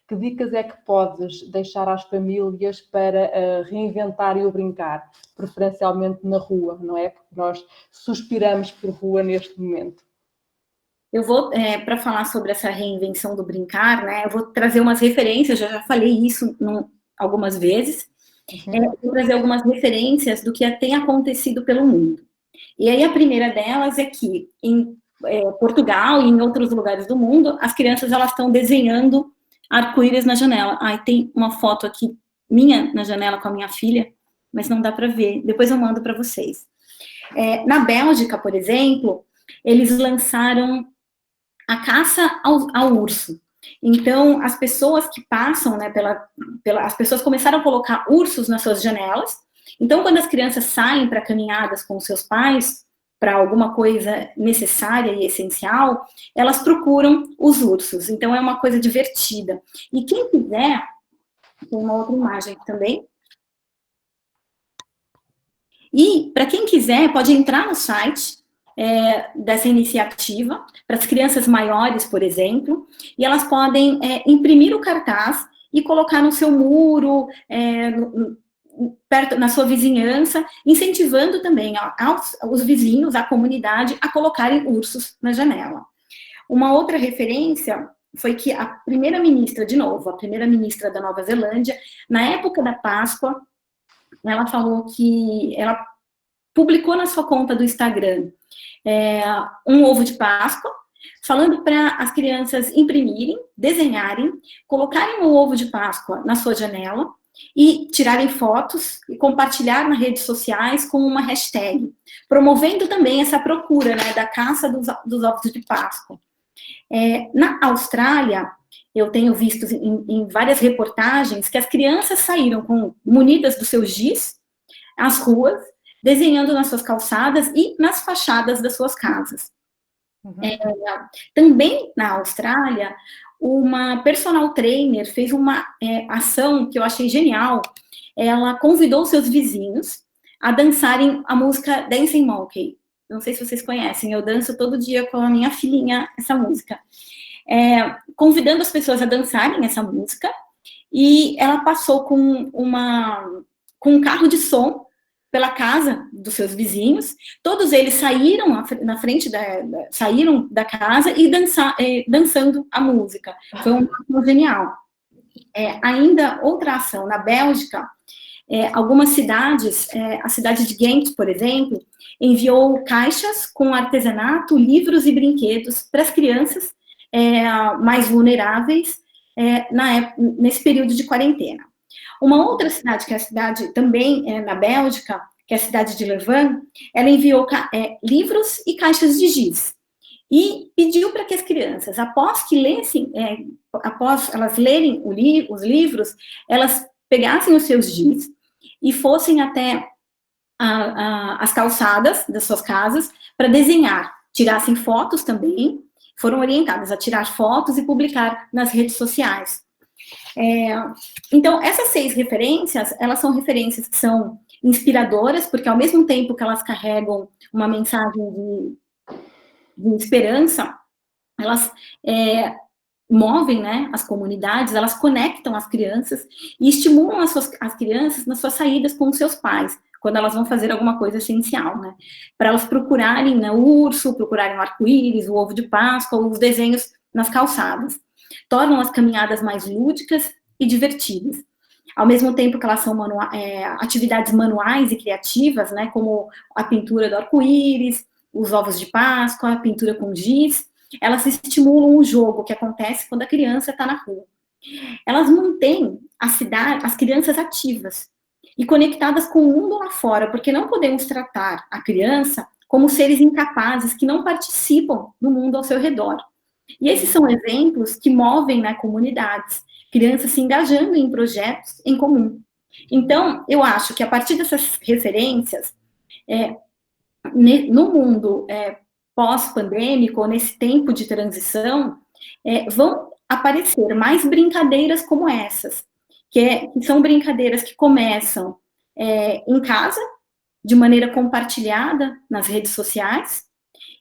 que dicas é que podes deixar às famílias para reinventarem o brincar, preferencialmente na rua, não é? Porque nós suspiramos por rua neste momento. Eu vou, para falar sobre essa reinvenção do brincar, né, eu vou trazer umas referências, eu já falei isso algumas vezes, vou trazer algumas referências do que tem acontecido pelo mundo. E aí a primeira delas é que em Portugal e em outros lugares do mundo, as crianças elas estão desenhando arco-íris na janela. Tem uma foto aqui minha na janela com a minha filha, mas não dá para ver, depois eu mando para vocês. Na Bélgica, por exemplo, eles lançaram a caça ao urso. Então, as pessoas que passam, né, as pessoas começaram a colocar ursos nas suas janelas. Então, quando as crianças saem para caminhadas com os seus pais, para alguma coisa necessária e essencial, elas procuram os ursos. Então, é uma coisa divertida. E quem quiser, tem uma outra imagem aqui também. E, para quem quiser, pode entrar no site dessa iniciativa, para as crianças maiores, por exemplo, e elas podem imprimir o cartaz e colocar no seu muro, perto, na sua vizinhança, incentivando também os vizinhos, a comunidade, a colocarem ursos na janela. Uma outra referência foi que a primeira-ministra, de novo, a primeira-ministra da Nova Zelândia, na época da Páscoa, ela falou que ela publicou na sua conta do Instagram um ovo de Páscoa, falando para as crianças imprimirem, desenharem, colocarem o ovo de Páscoa na sua janela e tirarem fotos e compartilhar nas redes sociais com uma hashtag, promovendo também essa procura, né, da caça dos ovos de Páscoa. Na Austrália, eu tenho visto em várias reportagens que as crianças saíram munidas dos seus giz às ruas, desenhando nas suas calçadas e nas fachadas das suas casas. Também na Austrália, uma personal trainer fez uma ação que eu achei genial. Ela convidou seus vizinhos a dançarem a música Dancing Monkey. Não sei se vocês conhecem, eu danço todo dia com a minha filhinha essa música. Convidando as pessoas a dançarem essa música, e ela passou com um carro de som pela casa dos seus vizinhos. Todos eles saíram na frente saíram da casa e dançando a música. Foi uma ação genial. Ainda outra ação na Bélgica, algumas cidades, a cidade de Ghent, por exemplo, enviou caixas com artesanato, livros e brinquedos para as crianças mais vulneráveis nesse período de quarentena. Uma outra cidade, que é a cidade também na Bélgica, que é a cidade de Louvain, ela enviou livros e caixas de giz. E pediu para que as crianças, após elas lerem os livros, elas pegassem os seus giz e fossem até as calçadas das suas casas para desenhar, tirassem fotos também, foram orientadas a tirar fotos e publicar nas redes sociais. Então, essas 6 referências, elas são referências que são inspiradoras, porque ao mesmo tempo que elas carregam uma mensagem de esperança, elas movem, né, as comunidades, elas conectam as crianças e estimulam as crianças nas suas saídas com os seus pais, quando elas vão fazer alguma coisa essencial, né, para elas procurarem o urso, procurarem o arco-íris, o ovo de Páscoa, os desenhos nas calçadas. tornam as caminhadas mais lúdicas e divertidas. Ao mesmo tempo que elas são atividades manuais e criativas, né, como a pintura do arco-íris, os ovos de Páscoa, a pintura com giz, elas estimulam o jogo que acontece quando a criança está na rua. Elas mantêm as crianças ativas e conectadas com o mundo lá fora, porque não podemos tratar a criança como seres incapazes que não participam do mundo ao seu redor. E esses são exemplos que movem, né, comunidades, crianças se engajando em projetos em comum. Então, eu acho que a partir dessas referências, no mundo pós-pandêmico, ou nesse tempo de transição, vão aparecer mais brincadeiras como essas, que são brincadeiras que começam em casa, de maneira compartilhada nas redes sociais,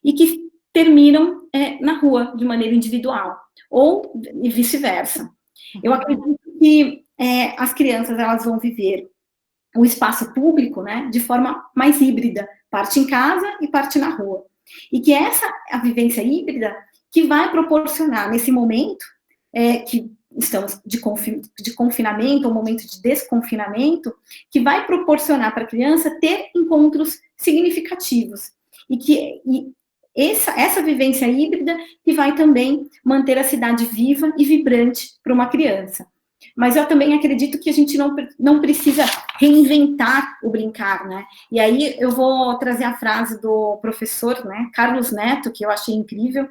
e que terminam na rua, de maneira individual, ou e vice-versa. Eu acredito que as crianças elas vão viver o espaço público, né, de forma mais híbrida, parte em casa e parte na rua. E que a vivência híbrida que vai proporcionar, nesse momento que estamos de confinamento, ou momento de desconfinamento, que vai proporcionar para a criança ter encontros significativos. E essa vivência híbrida que vai também manter a cidade viva e vibrante para uma criança. Mas eu também acredito que a gente não precisa reinventar o brincar, né? E aí eu vou trazer a frase do professor, né, Carlos Neto, que eu achei incrível,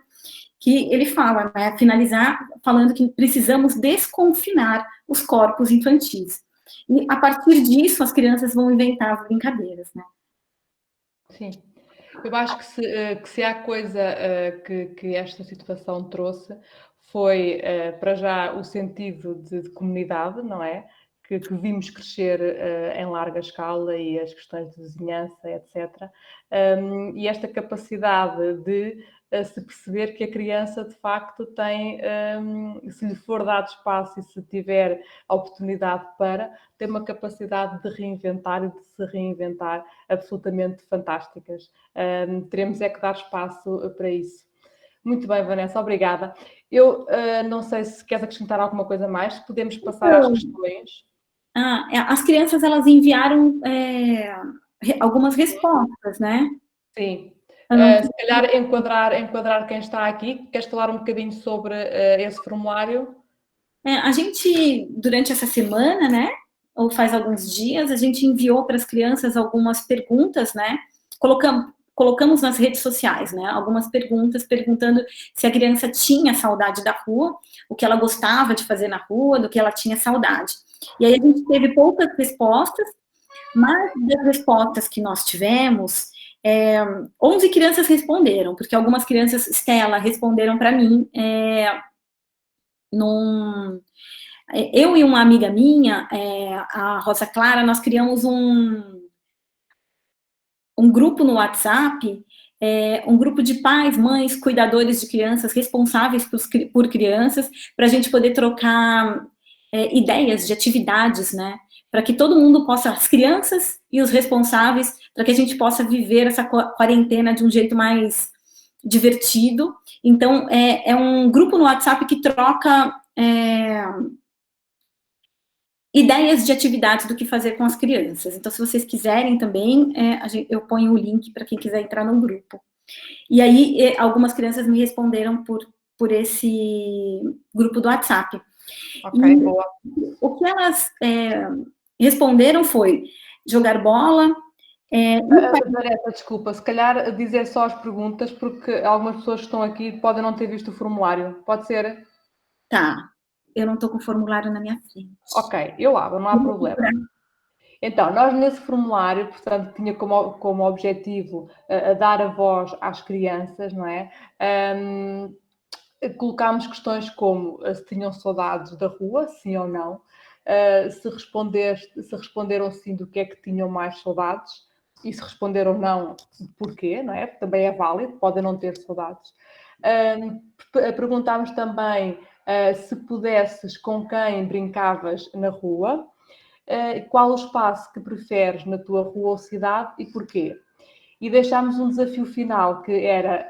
que ele fala, né, finalizar falando que precisamos desconfinar os corpos infantis. E a partir disso, as crianças vão inventar as brincadeiras, né? Sim. Eu acho que se há coisa que esta situação trouxe foi, para já, o sentido de comunidade, não é? Que vimos crescer em larga escala e as questões de vizinhança, etc. E esta capacidade de se perceber que a criança, de facto, tem, se lhe for dado espaço e se tiver a oportunidade para, tem uma capacidade de reinventar e de se reinventar absolutamente fantásticas. Teremos é que dar espaço para isso. Muito bem, Vanessa, obrigada. Eu não sei se queres acrescentar alguma coisa mais, podemos passar às questões. As crianças, elas enviaram algumas respostas, né? Sim. Se calhar enquadrar quem está aqui. Queres falar um bocadinho sobre esse formulário? A gente, durante essa semana, né, ou faz alguns dias, a gente enviou para as crianças algumas perguntas, né? Colocamos nas redes sociais, né, algumas perguntas perguntando se a criança tinha saudade da rua, o que ela gostava de fazer na rua, do que ela tinha saudade. E aí a gente teve poucas respostas, mas das respostas que nós tivemos, 11 crianças responderam, porque algumas crianças, Stella, responderam para mim eu e uma amiga minha, a Rosa Clara, nós criamos um grupo no WhatsApp, um grupo de pais, mães, cuidadores de crianças, responsáveis por crianças, para a gente poder trocar ideias de atividades, né? Para que todo mundo possa, as crianças e os responsáveis, para que a gente possa viver essa quarentena de um jeito mais divertido. Então, é um grupo no WhatsApp que troca ideias de atividades do que fazer com as crianças. Então, se vocês quiserem também, eu ponho o link para quem quiser entrar no grupo. E aí, algumas crianças me responderam por esse grupo do WhatsApp. Ok, boa. O que elas responderam foi jogar bola. Vanessa, desculpa, se calhar dizer só as perguntas, porque algumas pessoas que estão aqui podem não ter visto o formulário. Pode ser? Tá, eu não estou com o formulário na minha frente. Ok, eu abro, não há problema. Então, nós nesse formulário, portanto, tinha como objetivo dar a voz às crianças, não é? Colocámos questões como se tinham saudades da rua, sim ou não. Se responderam sim, do que é que tinham mais saudades. E se responderam não, porquê, não é? Também é válido, podem não ter saudades. Perguntámos também se pudesses, com quem brincavas na rua. Qual o espaço que preferes na tua rua ou cidade e porquê? E deixámos um desafio final, que era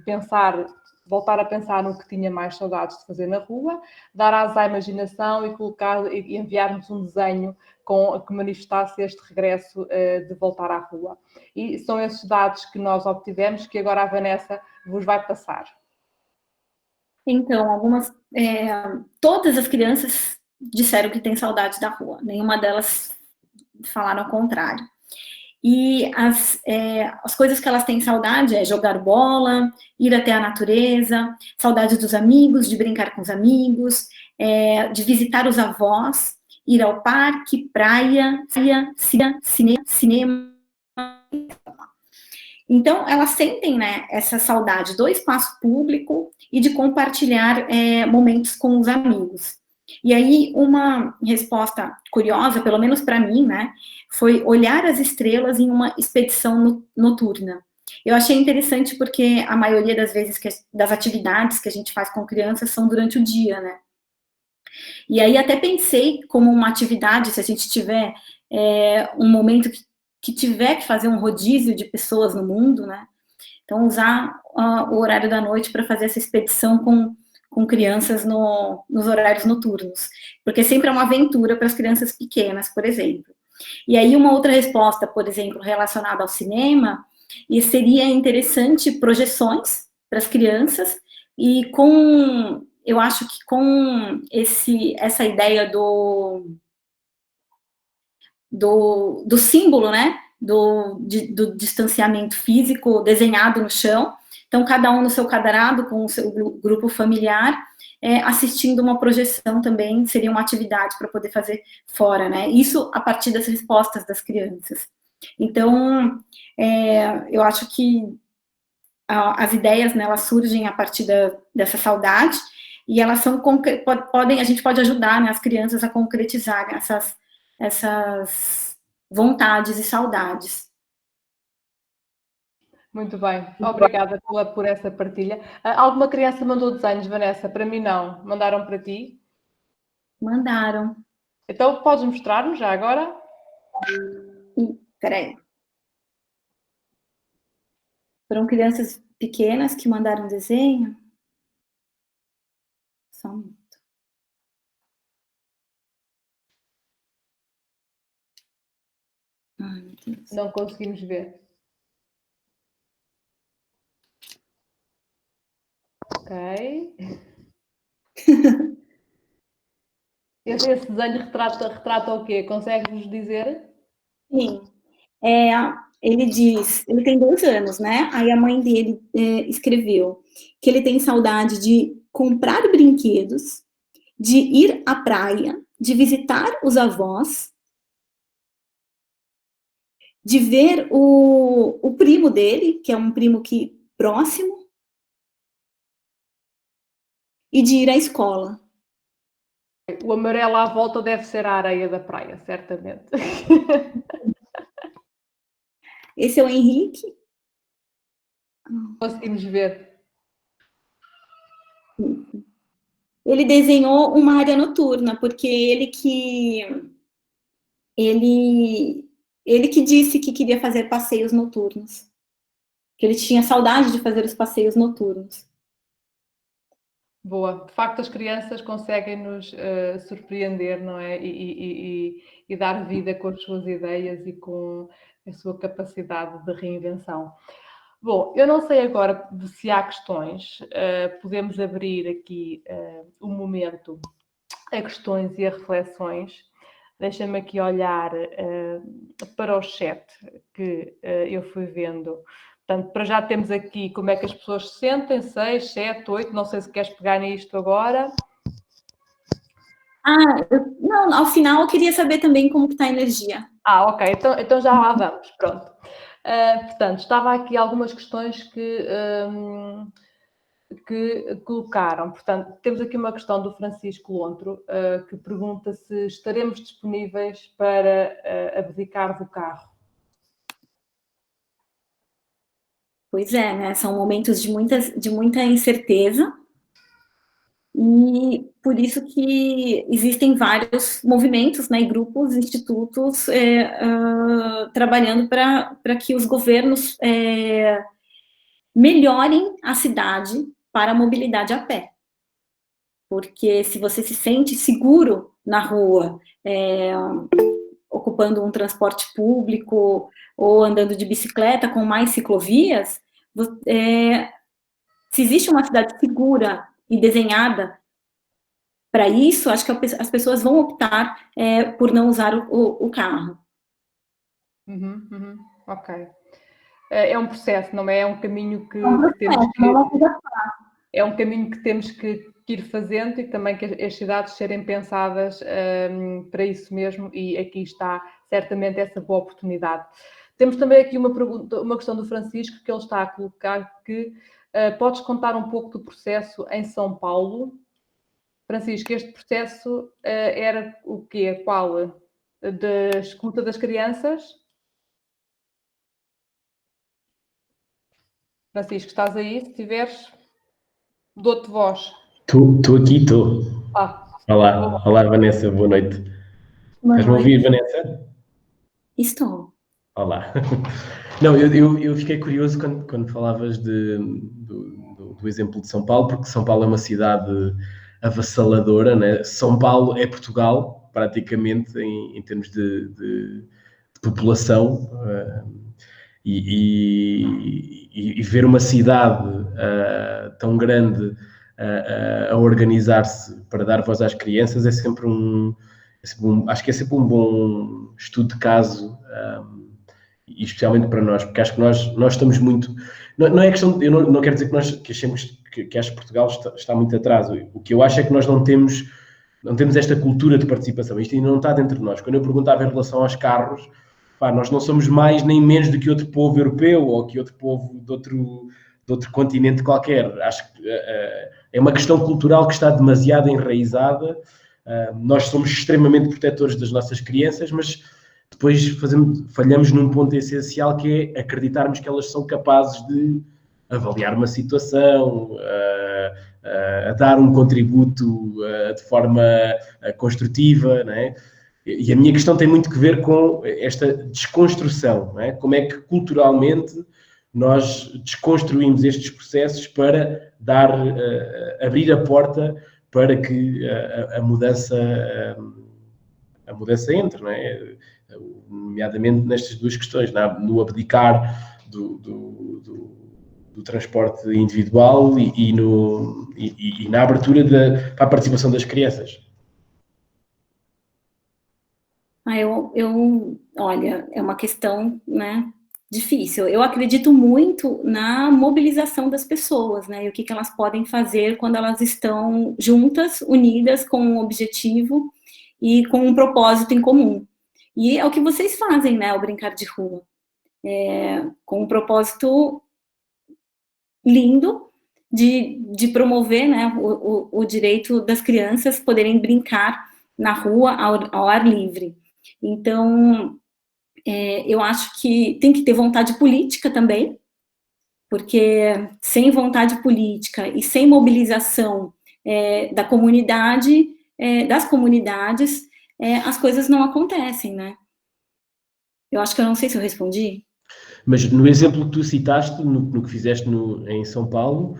pensar voltar a pensar no que tinha mais saudades de fazer na rua, dar asa à imaginação e enviar-nos um desenho que manifestasse este regresso de voltar à rua. E são esses dados que nós obtivemos que agora a Vanessa vos vai passar. Então, todas as crianças disseram que têm saudade da rua, nenhuma delas falaram ao contrário. E as coisas que elas têm saudade é jogar bola, ir até a natureza, saudade dos amigos, de brincar com os amigos, de visitar os avós, ir ao parque, praia, cinema. Então, elas sentem, né, essa saudade do espaço público e de compartilhar momentos com os amigos. E aí, uma resposta curiosa, pelo menos para mim, né, foi olhar as estrelas em uma expedição noturna. Eu achei interessante porque a maioria das vezes das atividades que a gente faz com crianças são durante o dia, né? E aí até pensei como uma atividade, se a gente tiver um momento que tiver que fazer um rodízio de pessoas no mundo, né? Então, usar o horário da noite para fazer essa expedição com crianças nos horários noturnos. Porque sempre é uma aventura para as crianças pequenas, por exemplo. E aí, uma outra resposta, por exemplo, relacionada ao cinema, e seria interessante projeções para as crianças, e eu acho que com essa ideia do símbolo, né, do distanciamento físico desenhado no chão, então cada um no seu quadrado, com o seu grupo familiar, assistindo uma projeção também, seria uma atividade para poder fazer fora, né, isso a partir das respostas das crianças. Então, eu acho que as ideias, né, elas surgem a partir dessa saudade, e elas a gente pode ajudar, né, as crianças a concretizarem essas vontades e saudades. Muito bem, obrigada por essa partilha. Alguma criança mandou desenhos, Vanessa? Para mim não. Mandaram para ti? Mandaram. Então, podes mostrar-nos já agora? Espera aí. Foram crianças pequenas que mandaram desenho? Só um minuto. Ai, meu Deus. Não conseguimos ver. Ok. Esse desenho retrata o quê? Consegues-nos dizer? Sim. Ele diz, ele tem 2 anos, né? Aí a mãe dele escreveu que ele tem saudade de comprar brinquedos, de ir à praia, de visitar os avós, de ver o primo dele, que é um primo próximo, e de ir à escola. O amarelo à volta deve ser a areia da praia, certamente. Esse é o Henrique. Conseguimos ver. Ele desenhou uma área noturna, porque ele que disse que queria fazer passeios noturnos. Que ele tinha saudade de fazer os passeios noturnos. Boa. De facto, as crianças conseguem nos surpreender, não é? E dar vida com as suas ideias e com a sua capacidade de reinvenção. Bom, eu não sei agora se há questões. Podemos abrir aqui um momento a questões e a reflexões. Deixa-me aqui olhar para o chat que eu fui vendo. Portanto, para já temos aqui como é que as pessoas se sentem, 6, 7, 8, não sei se queres pegar nisto agora. Não, ao final eu queria saber também como que está a energia. Ok, então já lá vamos, pronto. Portanto, estava aqui algumas questões que colocaram. Portanto, temos aqui uma questão do Francisco Lontro, que pergunta se estaremos disponíveis para abdicar do carro. Pois é, né? São momentos de muita incerteza, e por isso que existem vários movimentos, né, e grupos, institutos trabalhando para que os governos melhorem a cidade para a mobilidade a pé. Porque se você se sente seguro na rua, ocupando um transporte público ou andando de bicicleta com mais ciclovias, se existe uma cidade segura e desenhada para isso, acho que as pessoas vão optar por não usar o carro. Ok. É um processo, não é? É um caminho que temos que... Não é uma coisa fácil. É um caminho que temos que ir fazendo e também que as cidades serem pensadas para isso mesmo, e aqui está certamente essa boa oportunidade. Temos também aqui uma questão do Francisco, que ele está a colocar que podes contar um pouco do processo em São Paulo. Francisco, este processo era o quê? Qual? Da escuta das crianças? Francisco, estás aí? Se tiveres, dou-te voz. Estou aqui, estou. Olá, Vanessa, boa noite. Boa Estás-me a noite. ouvir, Vanessa? Estou. Olá. Não, eu fiquei curioso quando falavas do exemplo de São Paulo, porque São Paulo é uma cidade avassaladora, né? São Paulo é Portugal, praticamente, em termos de população, e ver uma cidade tão grande a organizar-se para dar voz às crianças acho que é sempre um bom estudo de caso, e especialmente para nós, porque acho que nós estamos muito... Não é questão, eu não quero dizer que achemos que acho que Portugal está muito atrás. O que eu acho é que nós não temos esta cultura de participação. Isto ainda não está dentro de nós. Quando eu perguntava em relação aos carros, nós não somos mais nem menos do que outro povo europeu ou que outro povo de outro continente qualquer. Acho que é uma questão cultural que está demasiado enraizada. Nós somos extremamente protetores das nossas crianças, mas depois falhamos num ponto essencial, que é acreditarmos que elas são capazes de avaliar uma situação, a dar um contributo de forma construtiva, não é? E a minha questão tem muito que ver com esta desconstrução, não é? Como é que culturalmente nós desconstruímos estes processos para abrir a porta para que a mudança entre, não é? Nomeadamente nestas duas questões, no abdicar do transporte individual e na abertura para a participação das crianças. Olha, é uma questão, né, difícil. Eu acredito muito na mobilização das pessoas, né, e o que elas podem fazer quando elas estão juntas, unidas, com um objetivo e com um propósito em comum. E é o que vocês fazem, né, ao brincar de rua. Com um propósito lindo de promover, né, o direito das crianças poderem brincar na rua ao ar livre. Então, eu acho que tem que ter vontade política também, porque sem vontade política e sem mobilização da comunidade, das comunidades, as coisas não acontecem, né? Eu acho que eu não sei se eu respondi. Mas no exemplo que tu citaste, no que fizeste em São Paulo,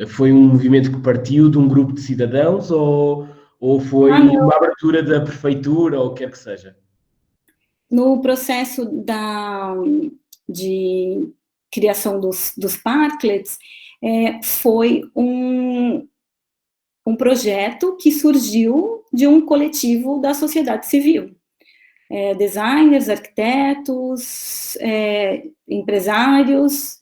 foi um movimento que partiu de um grupo de cidadãos ou foi uma abertura da prefeitura, ou o que quer que seja? No processo de criação dos parklets, foi um projeto que surgiu de um coletivo da sociedade civil. Designers, arquitetos, empresários,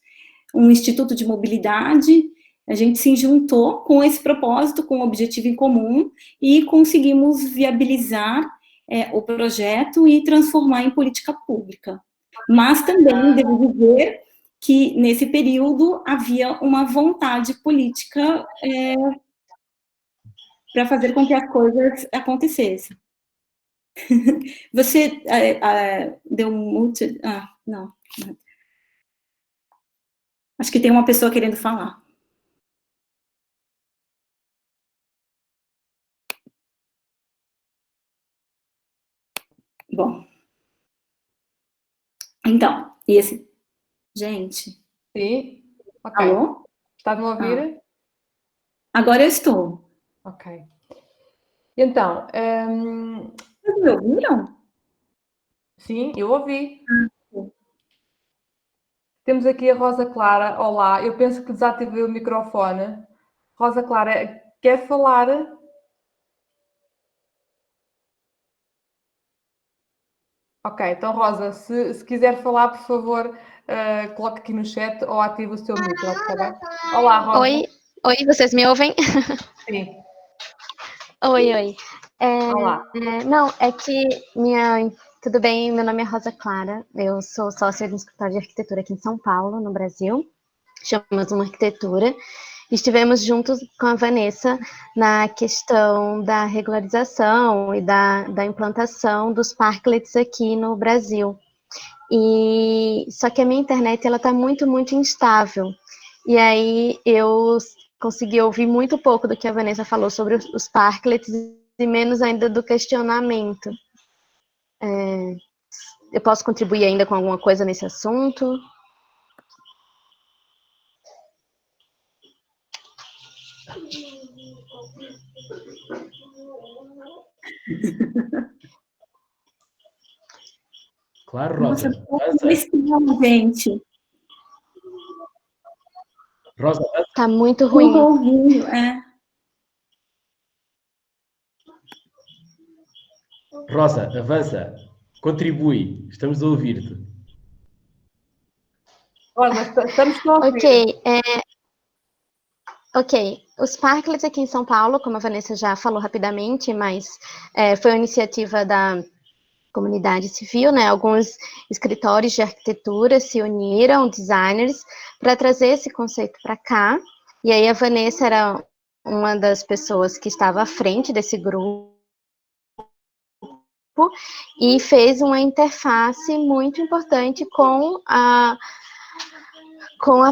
um instituto de mobilidade. A gente se juntou com esse propósito, com um objetivo em comum, e conseguimos viabilizar o projeto e transformar em política pública. Mas também devo dizer que, nesse período, havia uma vontade política para fazer com que as coisas acontecessem. Você deu mute? Não. Acho que tem uma pessoa querendo falar. Bom. Então, gente. Sim. Okay. Alô? Está-me a ouvir? Agora eu estou. Ok. Então, Vocês me ouviram? sim, eu ouvi. Temos aqui a Rosa Clara. Olá, eu penso que desativei o microfone. Rosa Clara, quer falar? Ok, então Rosa, se quiser falar, por favor, coloque aqui no chat ou ative o seu micro, está bem? Olá, Rosa. Oi, vocês me ouvem? Sim. Oi. Olá. Não, é que tudo bem, meu nome é Rosa Clara, eu sou sócia do escritório de arquitetura aqui em São Paulo, no Brasil, chamamos uma arquitetura. Estivemos juntos com a Vanessa na questão da regularização e da implantação dos parklets aqui no Brasil. Só que a minha internet ela está muito instável. E aí eu consegui ouvir muito pouco do que a Vanessa falou sobre os parklets e menos ainda do questionamento. Eu posso contribuir ainda com alguma coisa nesse assunto? Claro, Nossa, Rosa. gente. Rosa, Tá muito Não ruim. estou ouvindo, Rosa, avança. Contribui. Estamos a ouvir-te. Rosa, estamos a ouvir. Ok. Os parklets aqui em São Paulo, como a Vanessa já falou rapidamente, mas foi uma iniciativa da comunidade civil, né? Alguns escritórios de arquitetura se uniram, designers, para trazer esse conceito para cá. E aí a Vanessa era uma das pessoas que estava à frente desse grupo e fez uma interface muito importante com a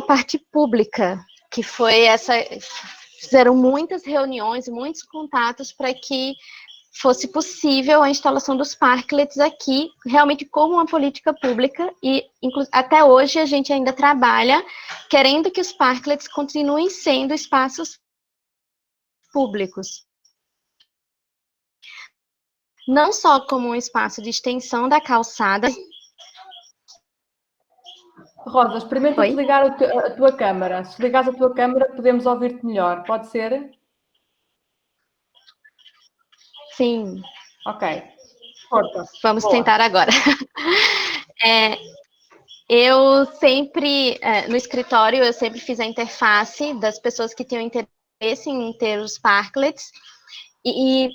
parte pública, que foi fizeram muitas reuniões, muitos contatos para que fosse possível a instalação dos parklets aqui, realmente como uma política pública, e até hoje a gente ainda trabalha querendo que os parklets continuem sendo espaços públicos. Não só como um espaço de extensão da calçada. Rosa, experimenta desligar a tua câmara. Se ligares a tua câmara, podemos ouvir-te melhor. Pode ser? Sim. Ok. Força. Vamos Boa. tentar agora. Eu sempre, no escritório, eu sempre fiz a interface das pessoas que tinham interesse em ter os parklets e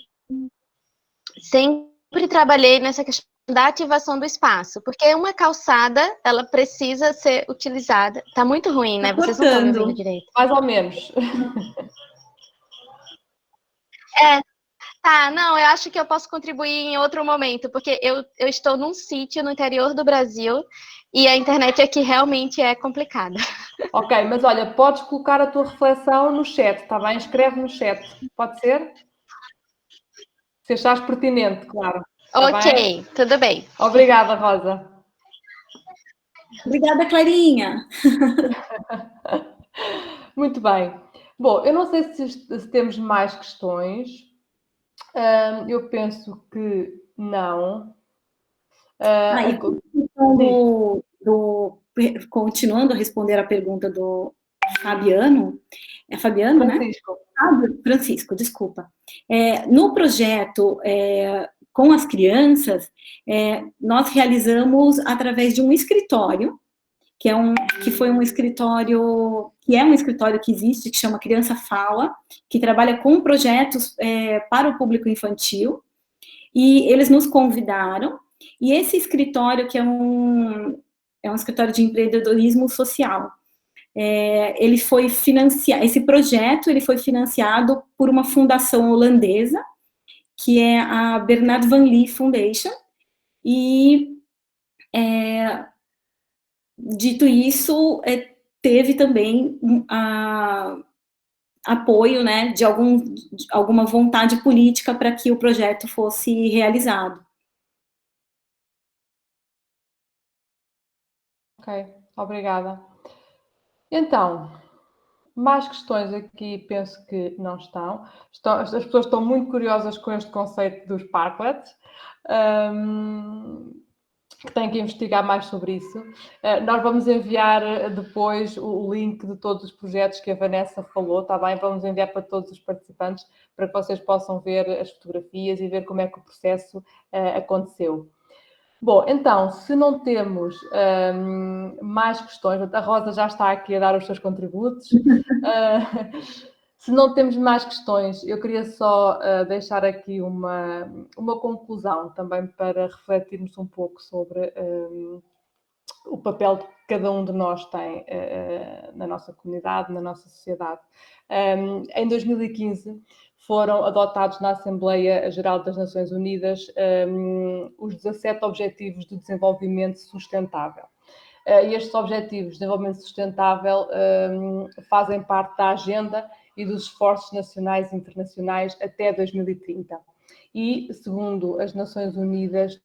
sempre trabalhei nessa questão da ativação do espaço, porque uma calçada, ela precisa ser utilizada. Tá muito ruim, né? Vocês não estão me ouvindo direito. Mais ou menos. Não, eu acho que eu posso contribuir em outro momento, porque eu estou num sítio no interior do Brasil e a internet aqui realmente é complicada. Ok, mas olha, podes colocar a tua reflexão no chat, está bem? Escreve no chat, pode ser? Se achares pertinente, claro. Tá Ok, bem? tudo bem. Obrigada, Rosa. Obrigada, Clarinha. Muito bem. Bom, eu não sei se temos mais questões. Eu penso que não. Continuando a responder a pergunta do Fabiano, é Fabiano, Francisco. né? Francisco, desculpa. No projeto com as crianças, nós realizamos através de um escritório, que foi um escritório, que é um escritório que existe, que chama Criança Fala, que trabalha com projetos para o público infantil, e eles nos convidaram, e esse escritório, que é um escritório de empreendedorismo social, ele foi financiado, esse projeto ele foi financiado por uma fundação holandesa, que é a Bernard Van Lee Foundation, e dito isso, teve também apoio, né, de alguma vontade política para que o projeto fosse realizado. Ok, obrigada. Então, Mais questões aqui, penso que não estão. As pessoas estão muito curiosas com este conceito dos parklets. Que têm que investigar mais sobre isso. Nós vamos enviar depois o link de todos os projetos que a Vanessa falou, está bem? Vamos enviar para todos os participantes para que vocês possam ver as fotografias e ver como é que o processo aconteceu. Bom, então, se não temos mais questões, a Rosa já está aqui a dar os seus contributos. Se não temos mais questões, eu queria só deixar aqui uma conclusão também para refletirmos um pouco sobre o papel que cada um de nós tem na nossa comunidade, na nossa sociedade. Em 2015 foram adotados na Assembleia Geral das Nações Unidas os 17 Objetivos de Desenvolvimento Sustentável. E estes Objetivos de Desenvolvimento Sustentável fazem parte da agenda e dos esforços nacionais e internacionais até 2030. E, segundo as Nações Unidas,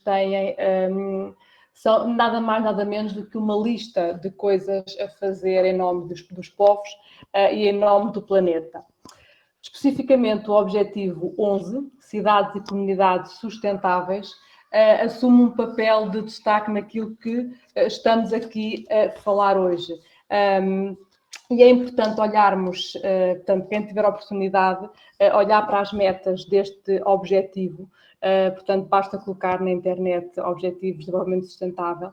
são nada mais, nada menos do que uma lista de coisas a fazer em nome dos povos e em nome do planeta. Especificamente, o Objetivo 11, Cidades e Comunidades Sustentáveis, assume um papel de destaque naquilo que estamos aqui a falar hoje. E é importante olharmos, portanto, quem tiver a oportunidade, olhar para as metas deste objetivo. Portanto, basta colocar na internet Objetivos de Desenvolvimento Sustentável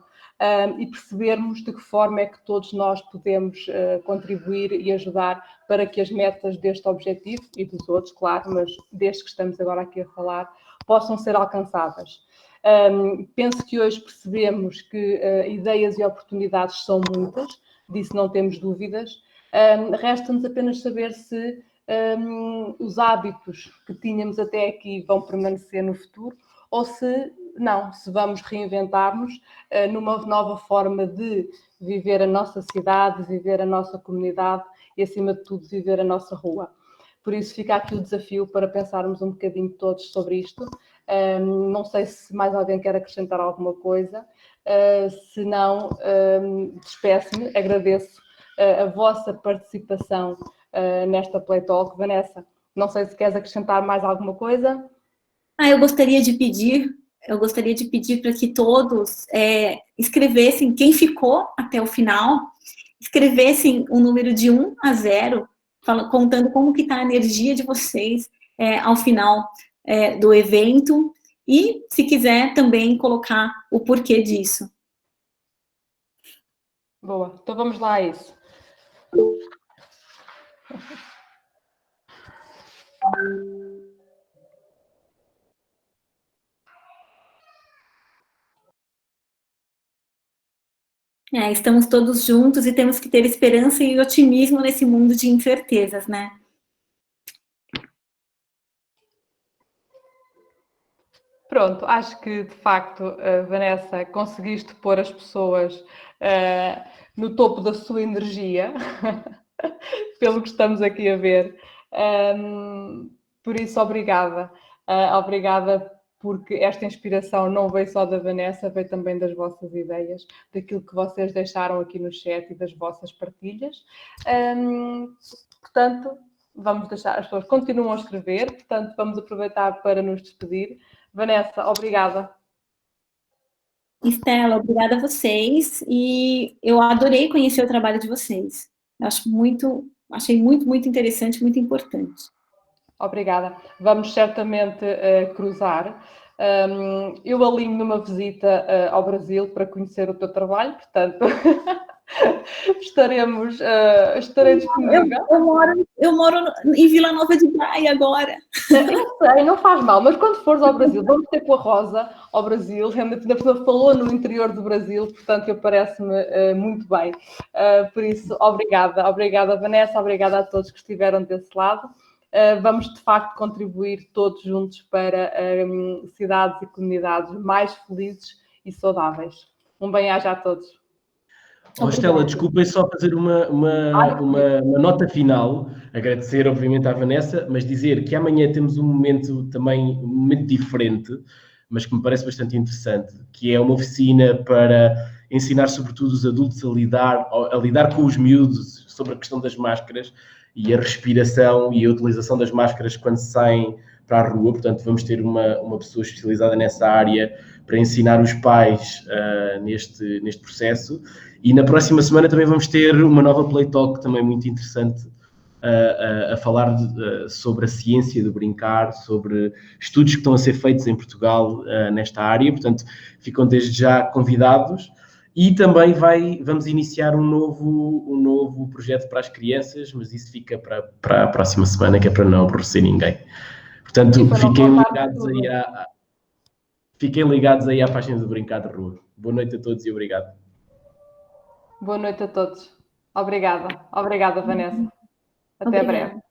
e percebermos de que forma é que todos nós podemos contribuir e ajudar para que as metas deste objetivo, e dos outros, claro, mas destes que estamos agora aqui a falar, possam ser alcançadas. Penso que hoje percebemos que ideias e oportunidades são muitas, disso não temos dúvidas. Resta-nos apenas saber se os hábitos que tínhamos até aqui vão permanecer no futuro ou se não, se vamos reinventar-nos numa nova forma de viver a nossa cidade, viver a nossa comunidade e, acima de tudo, viver a nossa rua. Por isso fica aqui o desafio para pensarmos um bocadinho todos sobre isto. Não sei se mais alguém quer acrescentar alguma coisa. Se não, despeço-me, agradeço a vossa participação nesta Play Talk. Vanessa, não sei se queres acrescentar mais alguma coisa. Eu gostaria de pedir para que todos escrevessem, quem ficou até o final, escrevessem o número de 1 a 0, contando como que está a energia de vocês ao final do evento, e se quiser também colocar o porquê disso. Boa, então vamos lá a isso. Estamos todos juntos e temos que ter esperança e otimismo nesse mundo de incertezas, né? Pronto, acho que de facto, Vanessa, conseguiste pôr as pessoas no topo da sua energia, pelo que estamos aqui a ver. Por isso, obrigada. Obrigada porque esta inspiração não veio só da Vanessa, veio também das vossas ideias, daquilo que vocês deixaram aqui no chat e das vossas partilhas. Portanto, vamos deixar, as pessoas continuam a escrever, portanto, vamos aproveitar para nos despedir. Vanessa, obrigada. Estela, obrigada a vocês, e eu adorei conhecer o trabalho de vocês. Eu achei muito interessante, muito importante. Obrigada. Vamos certamente cruzar. Eu alinho numa visita ao Brasil para conhecer o teu trabalho, portanto, estarei disponível. Eu moro em Vila Nova de Gaia agora. Eu sei, não faz mal, mas quando fores ao Brasil, vamos ter com a Rosa ao Brasil. A pessoa falou no interior do Brasil, portanto, parece-me muito bem. Por isso, obrigada Vanessa, obrigada a todos que estiveram desse lado. Vamos, de facto, contribuir todos juntos para cidades e comunidades mais felizes e saudáveis. Um bem-aja a todos. Estela, desculpem só fazer uma nota final, agradecer obviamente à Vanessa, mas dizer que amanhã temos um momento diferente, mas que me parece bastante interessante, que é uma oficina para ensinar sobretudo os adultos a lidar com os miúdos sobre a questão das máscaras e a respiração e a utilização das máscaras quando saem para a rua. Portanto, vamos ter uma pessoa especializada nessa área para ensinar os pais neste processo. E na próxima semana também vamos ter uma nova Play Talk, também muito interessante, a falar sobre a ciência do brincar, sobre estudos que estão a ser feitos em Portugal nesta área. Portanto, ficam desde já convidados. E também vamos iniciar um novo projeto para as crianças, mas isso fica para a próxima semana, que é para não aborrecer ninguém. Portanto, fiquem ligados aí à página do Brincar de Rua. Boa noite a todos e obrigado. Boa noite a todos. Obrigada, Vanessa. Até breve.